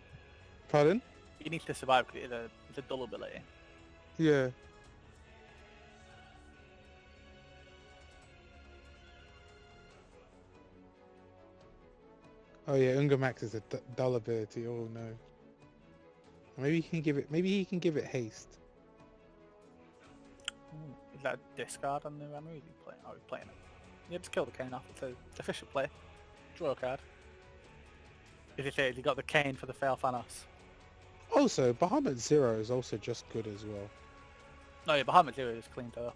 [SPEAKER 3] Pardon?
[SPEAKER 1] You need to survive because it's a dull ability.
[SPEAKER 3] Yeah. Oh yeah, Unga Max is a dull ability. Oh no. Maybe he can give it haste.
[SPEAKER 1] Is that a discard on the Ranu? Is he playing? Oh, he's playing it. Yeah, just kill the Kane off. It's an official play. Draw a card. Is he got the Kane for the fail Thanos?
[SPEAKER 3] Also, Bahamut Zero is also just good as well.
[SPEAKER 1] No, yeah, Bahamut Zero is clean though.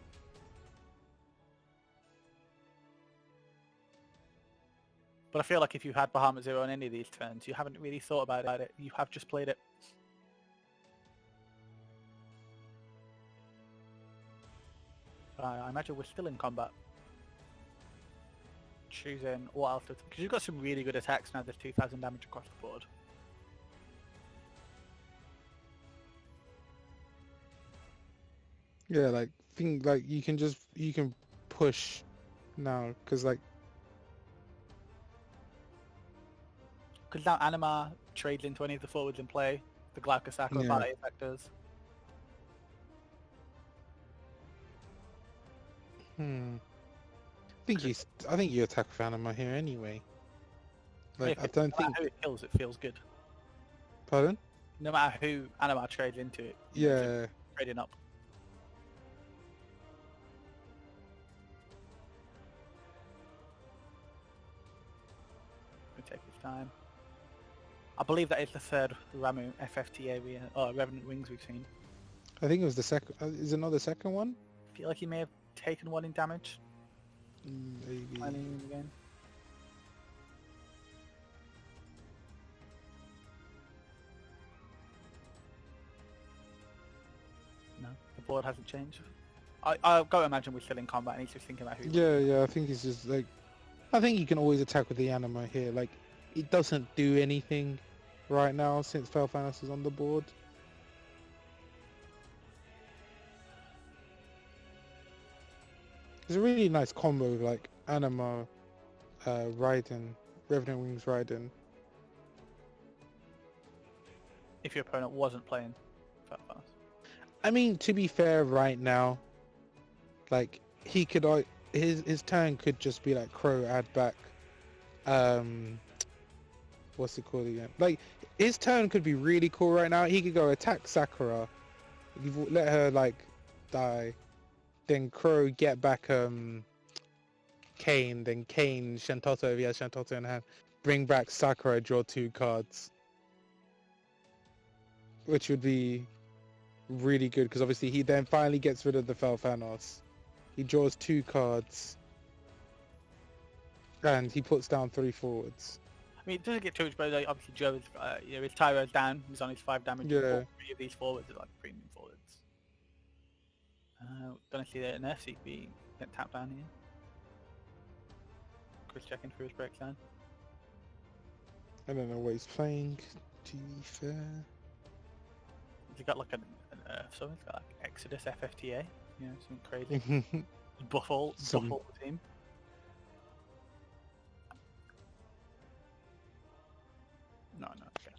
[SPEAKER 1] But I feel like if you had Bahamut Zero on any of these turns, you haven't really thought about it. You have just played it. I imagine we're still in combat. choosing what else, because you've got some really good attacks now. There's 2,000 damage across the board.
[SPEAKER 2] Yeah, like think like you can push now because like
[SPEAKER 1] now Anima trades into any of the forwards in play. The Glaukosaka
[SPEAKER 2] Yeah.
[SPEAKER 1] Ballet effectors.
[SPEAKER 2] I think you attack with Anima here anyway. Like I don't
[SPEAKER 1] No
[SPEAKER 2] think.
[SPEAKER 1] matter who it kills, it feels good.
[SPEAKER 2] Pardon?
[SPEAKER 1] No matter who Anima trades into it.
[SPEAKER 2] Yeah.
[SPEAKER 1] Trading up. Take his time. I believe that is the third Ramu FFTA Revenant Wings we've seen.
[SPEAKER 2] I think it was the second. Is it not the second one?
[SPEAKER 1] I feel like he may have taken one in damage.
[SPEAKER 2] Maybe.
[SPEAKER 1] Planning in the game. No, the board hasn't changed. I've got to imagine we're still in combat and he's just thinking about who.
[SPEAKER 2] Yeah. I think it's just like. I think you can always attack with the Anima here. Like it doesn't do anything right now since Felfanos is on the board. It's a really nice combo of like Anima, Raiden, Revenant Wings Raiden.
[SPEAKER 1] If your opponent wasn't playing Felfanos.
[SPEAKER 2] I mean, to be fair, right now, like he could, his turn could just be like Crow add back, what's it called again? Like his turn could be really cool right now. He could go attack Sakura, let her like die, then Crow get back Kane, then Kane Shantoto if he has Shantoto in hand, bring back Sakura, draw 2 cards, which would be really good because obviously he then finally gets rid of the Felfanos. He draws 2 cards and he puts down 3 forwards.
[SPEAKER 1] I mean, it doesn't get too much better. Like, obviously, Joe is, his Tyro's down. He's on his 5 damage.
[SPEAKER 2] Yeah.
[SPEAKER 1] All 3 of these forwards are like premium forwards. Gonna see that an FCP get tapped down here. Chris checking for his breakdown.
[SPEAKER 2] I don't know what he's playing, to be fair.
[SPEAKER 1] He's got like something. He's got like Exodus FFTA. You know, something crazy. Buffle the team. No, okay.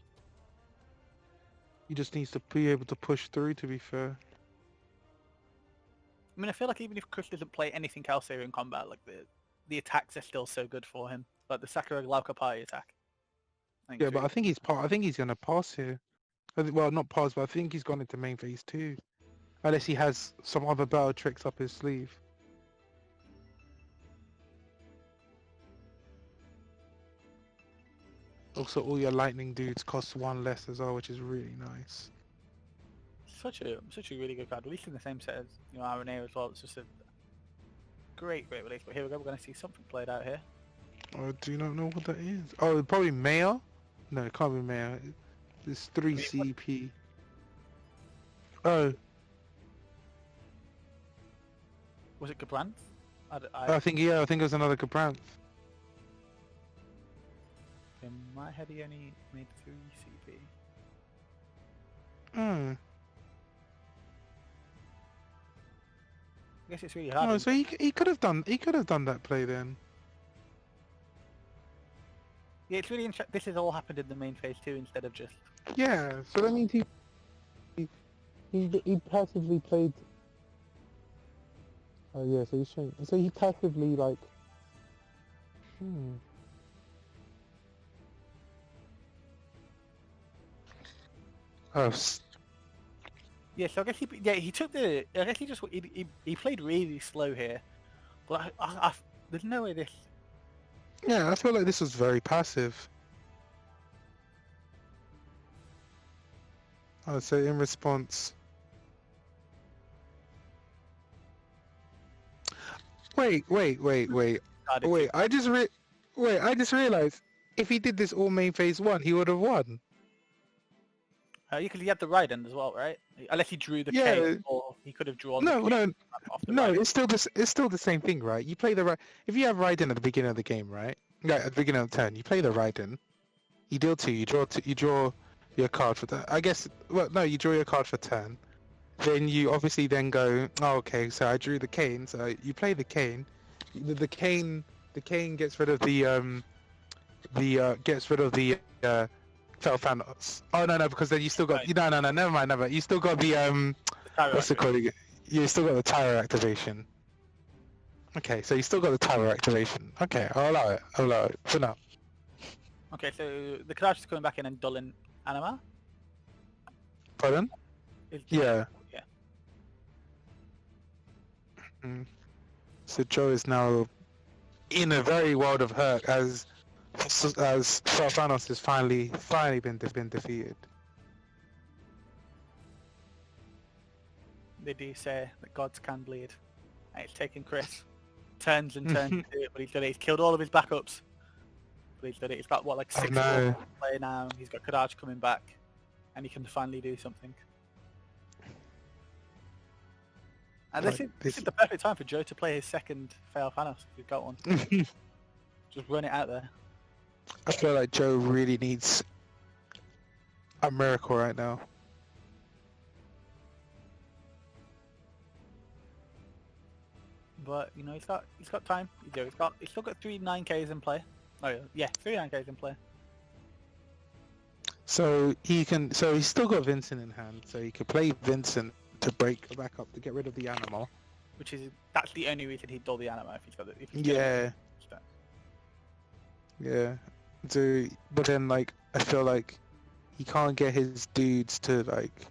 [SPEAKER 2] He just needs to be able to push through, to be fair.
[SPEAKER 1] I mean, I feel like even if Chris doesn't play anything else here in combat, like the attacks are still so good for him. Like the Sakura Glauca party attack.
[SPEAKER 2] Yeah, but I think he's I think he's gonna pass here. Well, not pass, but I think he's gone into main phase 2. Unless he has some other battle tricks up his sleeve. Also, all your lightning dudes cost 1 less as well, which is really nice.
[SPEAKER 1] Such a really good card. Released in the same set as RNA as well. It's just a great release. But here we go. We're going to see something played out here.
[SPEAKER 2] I do not know what that is. Oh, probably Maya? No, it can't be Maya. It's 3 CP. Oh.
[SPEAKER 1] Was it Gabranth?
[SPEAKER 2] I think it was another Gabranth.
[SPEAKER 1] In my head, he only made 3 CP.
[SPEAKER 2] Oh.
[SPEAKER 1] I guess it's really hard.
[SPEAKER 2] Oh, so he could have done that play then.
[SPEAKER 1] Yeah, it's really interesting. This has all happened in the main phase 2 instead of just.
[SPEAKER 2] Yeah, so that means he passively played. Oh yeah, so he's showing. So he passively like. Oh.
[SPEAKER 1] Yeah, so I guess he took the. I guess he played really slow here, but there's no way this.
[SPEAKER 2] Yeah, I feel like this was very passive. I would say in response. Wait. I just realized if he did this all main phase 1, he would have won.
[SPEAKER 1] Because he had the right end as well, right? Unless he drew the
[SPEAKER 2] Yeah.
[SPEAKER 1] K, or he could have drawn.
[SPEAKER 2] No,
[SPEAKER 1] the K
[SPEAKER 2] no,
[SPEAKER 1] off the
[SPEAKER 2] no.
[SPEAKER 1] right.
[SPEAKER 2] It's still the same thing, right? You play the right. If you have Raiden at the beginning of the game, right? Yeah, at the beginning of the turn, you play the Raiden. You deal 2. You draw 2. You draw your card for that. I guess. Well, no. You draw your card for turn. Then you obviously then go. Oh, okay. So I drew the cane. So you play the cane. The cane. The cane gets rid of the gets rid of the Thanos. Oh no, because then you still got no, never mind. You still got the what's it called? You still got the Tyro activation. Okay, so you still got the Tyro activation. Okay, I'll allow it for now.
[SPEAKER 1] Okay, so the Kadash is coming back in and dulling Anima.
[SPEAKER 2] Pardon? Yeah.
[SPEAKER 1] Yeah.
[SPEAKER 2] So Joe is now in a very world of hurt as Thanos has finally been defeated.
[SPEAKER 1] They do say that gods can bleed. And it's taken Chris turns and turns to do it, but he's done it. He's killed all of his backups. But he's done it. He's got what, like 6 to play now. He's got Kadash coming back, and he can finally do something. And this is the perfect time for Joe to play his second Fail Thanos if he's got one. Just run it out there.
[SPEAKER 2] I feel like Joe really needs a miracle right now.
[SPEAKER 1] But you know he's got time. He's still got 3 9Ks in play. Oh yeah, 3 9Ks in play.
[SPEAKER 2] So he's still got Vincent in hand, so he could play Vincent to break back up to get rid of the animal.
[SPEAKER 1] That's the only reason he'd dull the animal if he's got it.
[SPEAKER 2] Yeah. So, but then like I feel like he can't get his dudes to like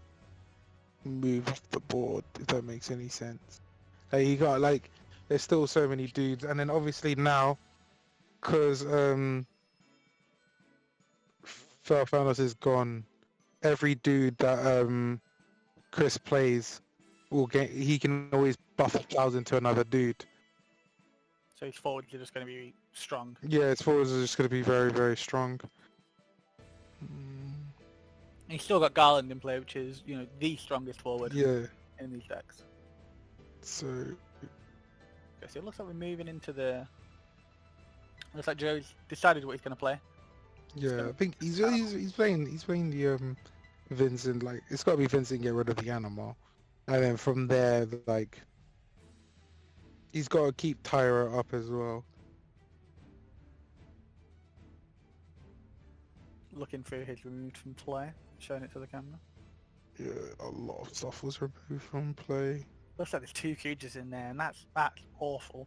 [SPEAKER 2] move off the board, if that makes any sense. Like he got like there's still so many dudes, and then obviously now because Thanos is gone, every dude that Chris plays he can always buff 1,000 to another dude.
[SPEAKER 1] So his forwards are just going to be strong.
[SPEAKER 2] Yeah, his forwards are just going to be very, very strong.
[SPEAKER 1] He's still got Garland in play, which is, you know, the strongest forward
[SPEAKER 2] in
[SPEAKER 1] these decks.
[SPEAKER 2] So
[SPEAKER 1] it looks like we're moving into the... Looks like Joe's decided what he's going to play.
[SPEAKER 2] Yeah, I think he's playing the Vincent, like it's got to be Vincent get rid of the animal, and then from there like he's got to keep Tyra up as well.
[SPEAKER 1] Looking through his removed from play, showing it to the camera.
[SPEAKER 2] Yeah, a lot of stuff was removed from play.
[SPEAKER 1] Looks like there's 2 creatures in there, and that's awful.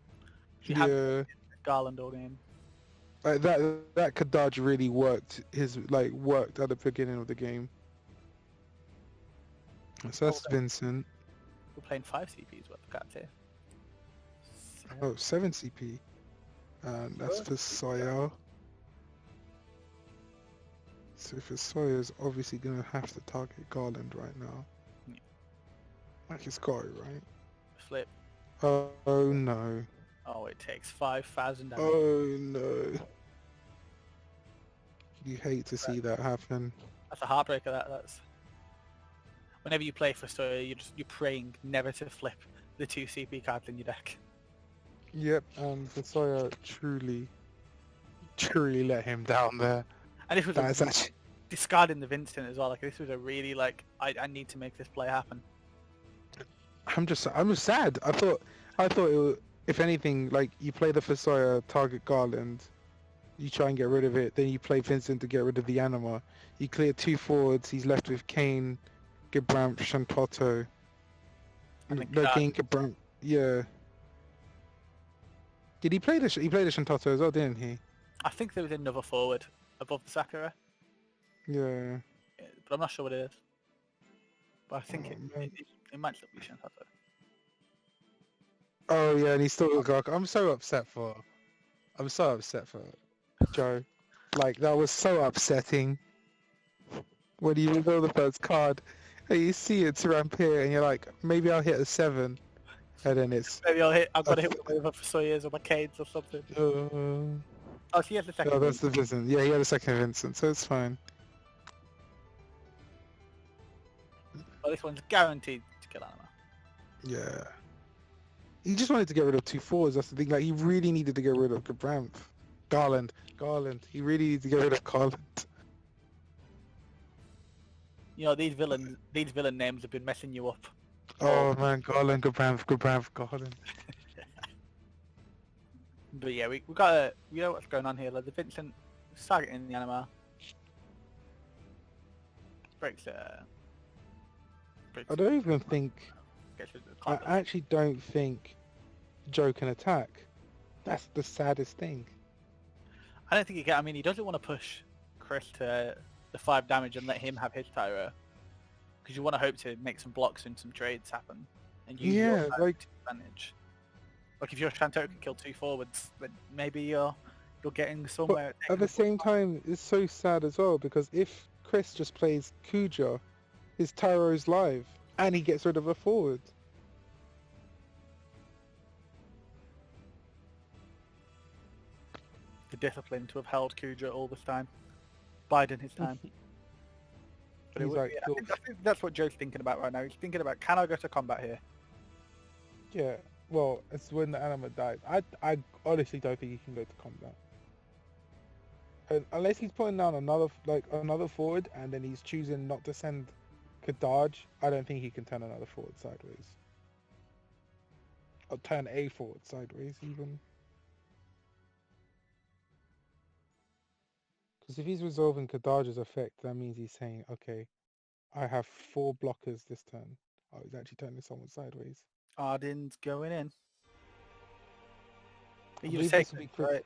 [SPEAKER 2] Yeah.
[SPEAKER 1] Garland all in.
[SPEAKER 2] Like that Kadaj really worked at the beginning of the game. So that's Vincent.
[SPEAKER 1] We're playing 5 CPs worth of cards here.
[SPEAKER 2] Oh, 7 CP. And that's for Sawyer. So for Sawyer's obviously gonna have to target Garland right now.
[SPEAKER 1] Yeah.
[SPEAKER 2] Like it's got it, right?
[SPEAKER 1] Flip.
[SPEAKER 2] Oh no.
[SPEAKER 1] Oh, it takes 5,000 damage.
[SPEAKER 2] Oh no. You hate to see that happen.
[SPEAKER 1] That's a heartbreaker. That's. Whenever you play for Sawyer, you're praying never to flip the 2 CP cards in your deck.
[SPEAKER 2] Yep, and Sawyer truly let him down there.
[SPEAKER 1] And this was discarding the Vincent as well. Like this was a really I need to make this play happen.
[SPEAKER 2] I'm sad. I thought it would, if anything, like you play the Sawyer, target Garland, you try and get rid of it, then you play Vincent to get rid of the anima. You clear 2 forwards. He's left with Kane, Gibramp, Shantotto. No, Kane, Gibramp. Yeah. Did he play the Shantotto as well, didn't he?
[SPEAKER 1] I think there was another forward above the Sakura.
[SPEAKER 2] Yeah.
[SPEAKER 1] But I'm not sure what it is. But I think it might still be Shantotto.
[SPEAKER 2] Oh yeah, and he's still got. I'm so upset for Joe. Like that was so upsetting. When you reveal the first card, and you see it's Rampire, and you're like, maybe I'll hit a 7, and then it's.
[SPEAKER 1] Maybe I've got to hit with over for Sawyers or my Cades or something. Oh, so he has the second.
[SPEAKER 2] Oh, that's the Vincent. Yeah, he had a second Vincent, so it's fine.
[SPEAKER 1] But this one's guaranteed to kill Anima.
[SPEAKER 2] Yeah. He just wanted to get rid of 2 forwards. That's the thing. Like, he really needed to get rid of Garland. He really needed to get rid of Garland.
[SPEAKER 1] You know, these villain names have been messing you up.
[SPEAKER 2] Oh man, Garland. Garland.
[SPEAKER 1] But yeah, we got you know what's going on here. Like the Vincent targeting the Anima. Breaks
[SPEAKER 2] I don't even think. I
[SPEAKER 1] I
[SPEAKER 2] actually don't think Joe can attack. That's the saddest thing.
[SPEAKER 1] don't think he can. I mean, he doesn't want to push Chris to the 5 damage and let him have his Tyro, because you want to hope to make some blocks and some trades happen and use your advantage. Like if your Shanto can kill 2 forwards, then maybe you're getting somewhere.
[SPEAKER 2] But at the same time, it's so sad as well, because if Chris just plays Kuja, his Tyro's live, and he gets rid of a forward.
[SPEAKER 1] The discipline to have held Kuja all this time, biding his time. But
[SPEAKER 2] He's like,
[SPEAKER 1] I think that's what Joe's thinking about right now. He's thinking about, can I go to combat here?
[SPEAKER 3] Yeah, well, it's when the Anima dies. I honestly don't think he can go to combat. Unless he's putting down another forward, and then he's choosing not to send Kadaj, I don't think he can turn another forward sideways. Or turn a forward sideways, even. Because if he's resolving Kadaj's effect, that means he's saying, okay, I have 4 blockers this turn. Oh, he's actually turning someone sideways.
[SPEAKER 1] Arden's going in.
[SPEAKER 3] I
[SPEAKER 1] You
[SPEAKER 3] believe
[SPEAKER 1] just take
[SPEAKER 3] this will be
[SPEAKER 1] it,
[SPEAKER 3] Chris-
[SPEAKER 1] right?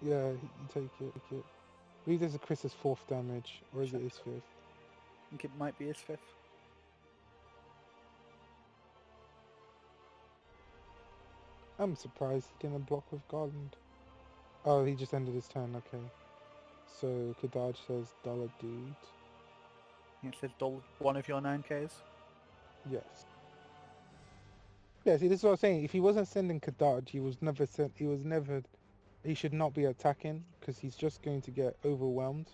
[SPEAKER 3] Yeah, you take it. I believe this is Chris's 4th damage, or is it his 5th?
[SPEAKER 1] I think it might be his 5th.
[SPEAKER 3] I'm surprised he didn't block with Garland. Oh, he just ended his turn, okay. So Kadaj says dollar dude.
[SPEAKER 1] It says dull one of your 9Ks.
[SPEAKER 3] Yes. Yeah, see, this is what I'm saying. If he wasn't sending Kadaj, he should not be attacking, because he's just going to get overwhelmed.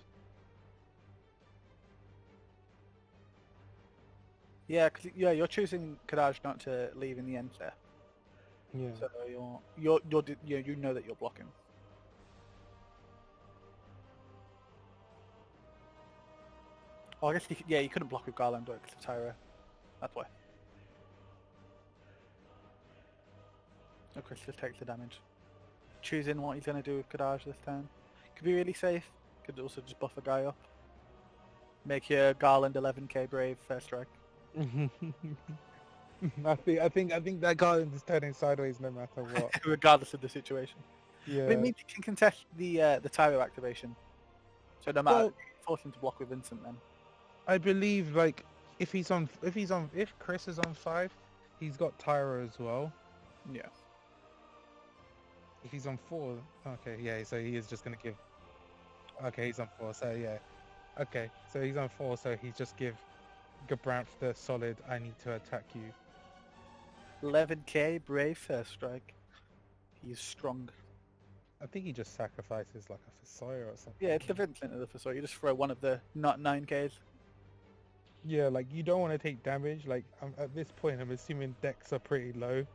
[SPEAKER 1] Yeah, because you're choosing Kadaj not to leave in the end there.
[SPEAKER 3] Yeah.
[SPEAKER 1] So you know that you're blocking. Oh, I guess you couldn't block with Garland because of Tyra. That's why. So Chris just takes the damage. Choosing what he's going to do with Kadaj this turn. Could be really safe. Could also just buff a guy up. Make your Garland 11k brave first strike.
[SPEAKER 3] I think that Garland is turning sideways no matter what.
[SPEAKER 1] Regardless of the situation.
[SPEAKER 3] Yeah.
[SPEAKER 1] But it means you can contest the Tyro activation. So no matter, force him to block with Vincent then.
[SPEAKER 3] I believe if Chris is on 5, he's got Tyro as well.
[SPEAKER 1] Yeah.
[SPEAKER 3] If he's on 4, okay, yeah, so he is just gonna give. Okay, he's on 4, so yeah. Okay, so he's on 4, so he just give Gabranth the solid. I need to attack you.
[SPEAKER 1] 11k brave first strike. He's strong.
[SPEAKER 3] I think he just sacrifices like a Fasoya or something.
[SPEAKER 1] Yeah, it's the Vincent of the Fasoya. You just throw one of the not 9ks.
[SPEAKER 3] Yeah, like you don't want to take damage. Like at this point, I'm assuming decks are pretty low.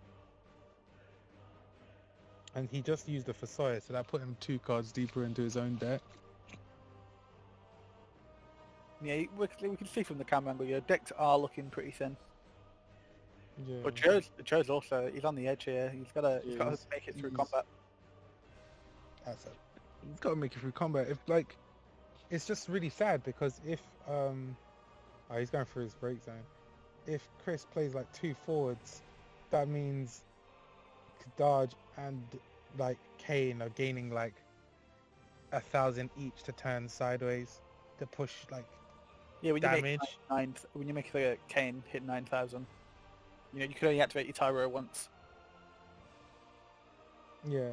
[SPEAKER 3] And he just used the Fasoya, so that put him 2 cards deeper into his own deck.
[SPEAKER 1] Yeah, we can see from the camera angle, your decks are looking pretty thin.
[SPEAKER 3] Yeah.
[SPEAKER 1] But Joe's also, he's on the edge here. He's got to make it through combat.
[SPEAKER 3] He's got to make it through combat. It's just really sad because if he's going through his break zone. If Chris plays 2 forwards, that means Kadaj and Kane are gaining 1,000 each to turn sideways to push
[SPEAKER 1] when
[SPEAKER 3] damage.
[SPEAKER 1] When you make a Kane hit 9,000, you can only activate your Tyro once.
[SPEAKER 3] Yeah.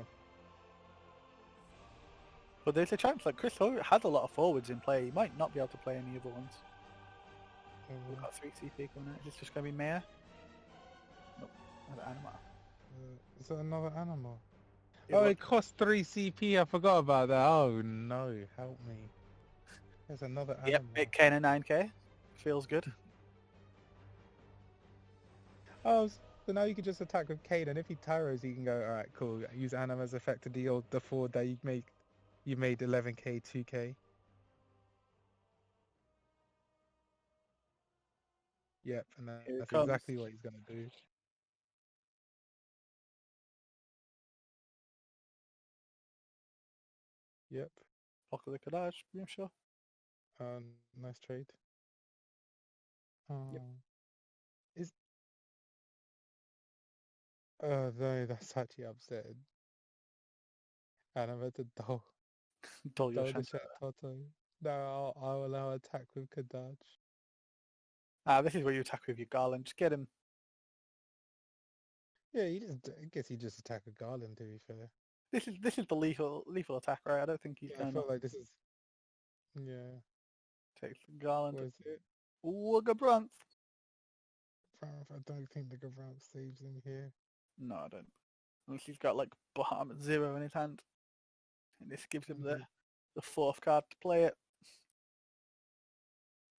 [SPEAKER 1] But there's a chance Chris has a lot of forwards in play. He might not be able to play any other ones. We've got 3 CP coming out. Is this just going to be Maya? Nope. Another Anima.
[SPEAKER 3] Is that another animal?
[SPEAKER 1] Yeah,
[SPEAKER 3] it costs 3 CP. I forgot about that. Oh no, help me. There's another animal.
[SPEAKER 1] Yep, 8k and a 9k. Feels good.
[SPEAKER 3] Oh, so now you can just attack with Kane, and if he tyros, you can go, all right, cool. Use Anima's effect to deal the 4 that you make. You made 11k, 2k. Yep, and
[SPEAKER 1] Here it
[SPEAKER 3] that's
[SPEAKER 1] comes.
[SPEAKER 3] exactly what he's gonna do. Yep.
[SPEAKER 1] Block of the Kadaj, I'm sure.
[SPEAKER 3] Nice trade.
[SPEAKER 1] Yep.
[SPEAKER 3] Is no, that's actually upsetting. And I'm at the
[SPEAKER 1] Dull your
[SPEAKER 3] dull the
[SPEAKER 1] chance.
[SPEAKER 3] chat Toto. No, I'll allow attack with Kadaj.
[SPEAKER 1] This is where you attack with your Garland. Just get him.
[SPEAKER 3] Yeah, I guess he just attack a Garland, to be fair.
[SPEAKER 1] This is the lethal attack, right? I don't think he's
[SPEAKER 3] Yeah, I
[SPEAKER 1] going
[SPEAKER 3] feel
[SPEAKER 1] to
[SPEAKER 3] like this is, yeah,
[SPEAKER 1] take the Garland.
[SPEAKER 3] what is it?
[SPEAKER 1] Wugabrunt.
[SPEAKER 3] I don't think the Gavrank saves him here.
[SPEAKER 1] No, I don't. Unless he's got like Bahamut 0 in his hand. And this gives him the 4th card to play it.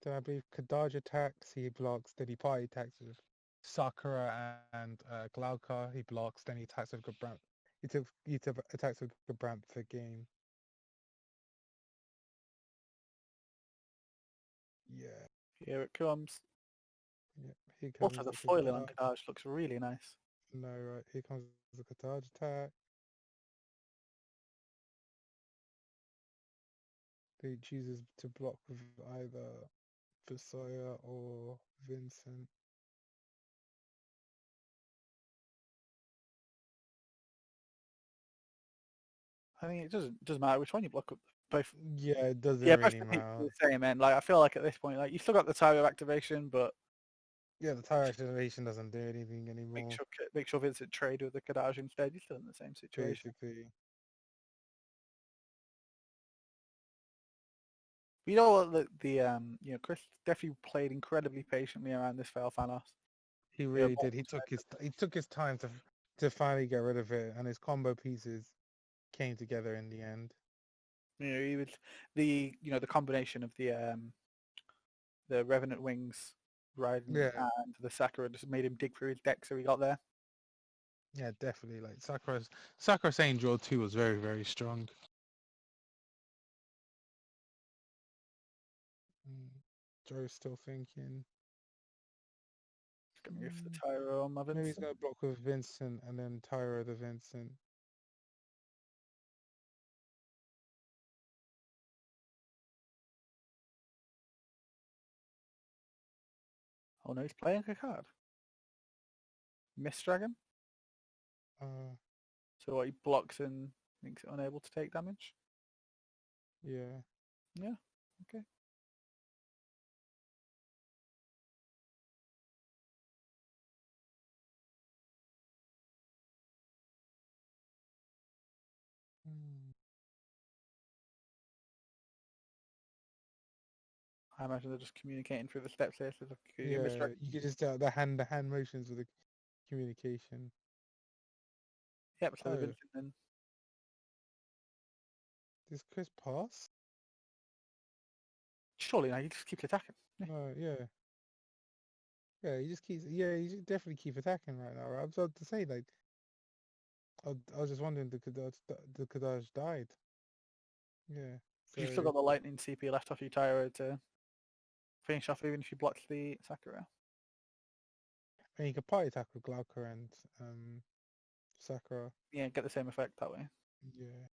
[SPEAKER 3] Then I believe Kadaj attacks, he blocks, then he party attacks with Sakura and Glauca, he blocks, then he attacks with Gabranth. He took attacks with Gabranth for game. Yeah.
[SPEAKER 1] Here it comes.
[SPEAKER 3] Yep, here comes
[SPEAKER 1] Also, the
[SPEAKER 3] the
[SPEAKER 1] foiling on
[SPEAKER 3] Kadaj.
[SPEAKER 1] Kadaj looks really nice.
[SPEAKER 3] No, right, here comes the Kadaj attack. He chooses to block with either Visaya or Vincent.
[SPEAKER 1] I think it doesn't matter which one you block up. Both.
[SPEAKER 3] Yeah, it doesn't
[SPEAKER 1] Yeah,
[SPEAKER 3] really
[SPEAKER 1] both
[SPEAKER 3] matter.
[SPEAKER 1] the same, man. Like I feel like at this point, like you still got the Tyro activation, but
[SPEAKER 3] Yeah, the tire activation doesn't do anything anymore.
[SPEAKER 1] make sure Vincent trade with the Kadaj instead. You're still in the same situation.
[SPEAKER 3] Basically.
[SPEAKER 1] You know what? Chris definitely played incredibly patiently around this fail Thanos.
[SPEAKER 3] He really did. He took his time to finally get rid of it, and his combo pieces came together in the end.
[SPEAKER 1] He was the combination of the Revenant Wings riding
[SPEAKER 3] Yeah,
[SPEAKER 1] and the Sakura just made him dig through his deck, so he got there.
[SPEAKER 3] yeah, definitely. Like Sakura's Angel 2 was very, very strong. Joe's still thinking.
[SPEAKER 1] He's gonna go for the Tyro on my
[SPEAKER 3] Maybe he's
[SPEAKER 1] Vincent.
[SPEAKER 3] gonna block with Vincent and then Tyro the Vincent.
[SPEAKER 1] Oh no, he's playing a card. Mist Dragon. So what, he blocks and makes it unable to take damage?
[SPEAKER 3] Yeah.
[SPEAKER 1] Yeah, okay. I imagine they're just communicating through the steps here. So
[SPEAKER 3] Yeah, you could just the hand motions with the communication.
[SPEAKER 1] Yep, so the
[SPEAKER 3] Oh,
[SPEAKER 1] Vincent then.
[SPEAKER 3] does Chris pass?
[SPEAKER 1] Surely now he just keeps attacking.
[SPEAKER 3] No, yeah. Yeah, he just keeps. Yeah, he just definitely keep attacking right now. Right? I was about to say like, I was just wondering the Kadaj died. Yeah. So
[SPEAKER 1] You've still got the lightning CP left off your Tyro to finish off even if you block the Sakura.
[SPEAKER 3] and you could party attack with Glauca and Sakura.
[SPEAKER 1] Yeah, get the same effect that way.
[SPEAKER 3] Yeah.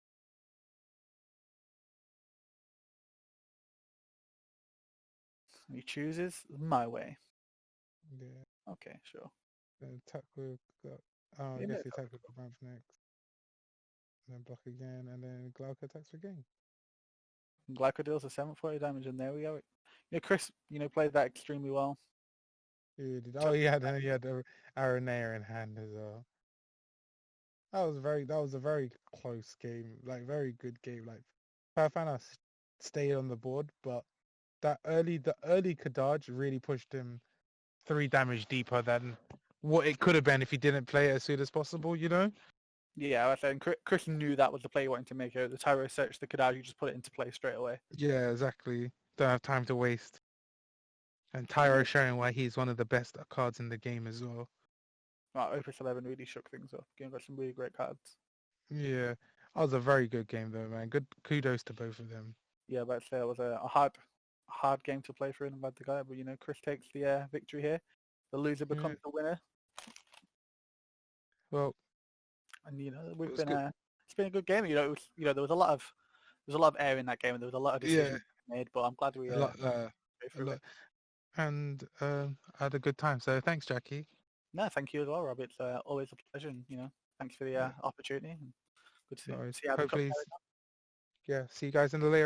[SPEAKER 1] He chooses my way.
[SPEAKER 3] Yeah.
[SPEAKER 1] Okay, sure.
[SPEAKER 3] Then attack with. I
[SPEAKER 1] Yeah,
[SPEAKER 3] guess he attack with Gabranth next. And then block again, and then Glauca attacks again.
[SPEAKER 1] Glyco deals the 740 damage, and there we go. Chris, played that extremely well.
[SPEAKER 3] He did. Oh, he had Aranea in hand as well. That was a very close game, like very good game. Like Farfana stayed on the board, but the early Kadaj really pushed him 3 damage deeper than what it could have been if he didn't play it as soon as possible, you know?
[SPEAKER 1] Yeah, I think Chris knew that was the play he wanted to make. The Tyro search the Kadaj, you just put it into play straight away.
[SPEAKER 3] Yeah, exactly. Don't have time to waste. And Tyro showing why he's one of the best cards in the game as well.
[SPEAKER 1] Opus 11 really shook things up. Game got some really great cards.
[SPEAKER 2] Yeah, that was a very good game though, man. Good kudos to both of them.
[SPEAKER 1] Yeah, but I'd say it was a hard game to play through, and I'm glad to go. But Chris takes the victory here. The loser becomes the winner,
[SPEAKER 2] Well,
[SPEAKER 1] and
[SPEAKER 2] it
[SPEAKER 1] we've
[SPEAKER 2] was
[SPEAKER 1] been
[SPEAKER 2] good.
[SPEAKER 1] it's been a good game. There was a lot of air in that game, and there was a lot of decisions made. But I'm glad we
[SPEAKER 2] A lot,
[SPEAKER 1] go
[SPEAKER 2] a
[SPEAKER 1] through
[SPEAKER 2] lot,
[SPEAKER 1] it.
[SPEAKER 2] and I had a good time. So thanks, Jackie.
[SPEAKER 1] No, thank you as well, Rob. It's always a pleasure, and thanks for the
[SPEAKER 2] Yeah,
[SPEAKER 1] opportunity. And good to
[SPEAKER 2] no worries.
[SPEAKER 1] see how the cup
[SPEAKER 2] Hopefully,
[SPEAKER 1] carries on.
[SPEAKER 2] yeah. See you guys in the later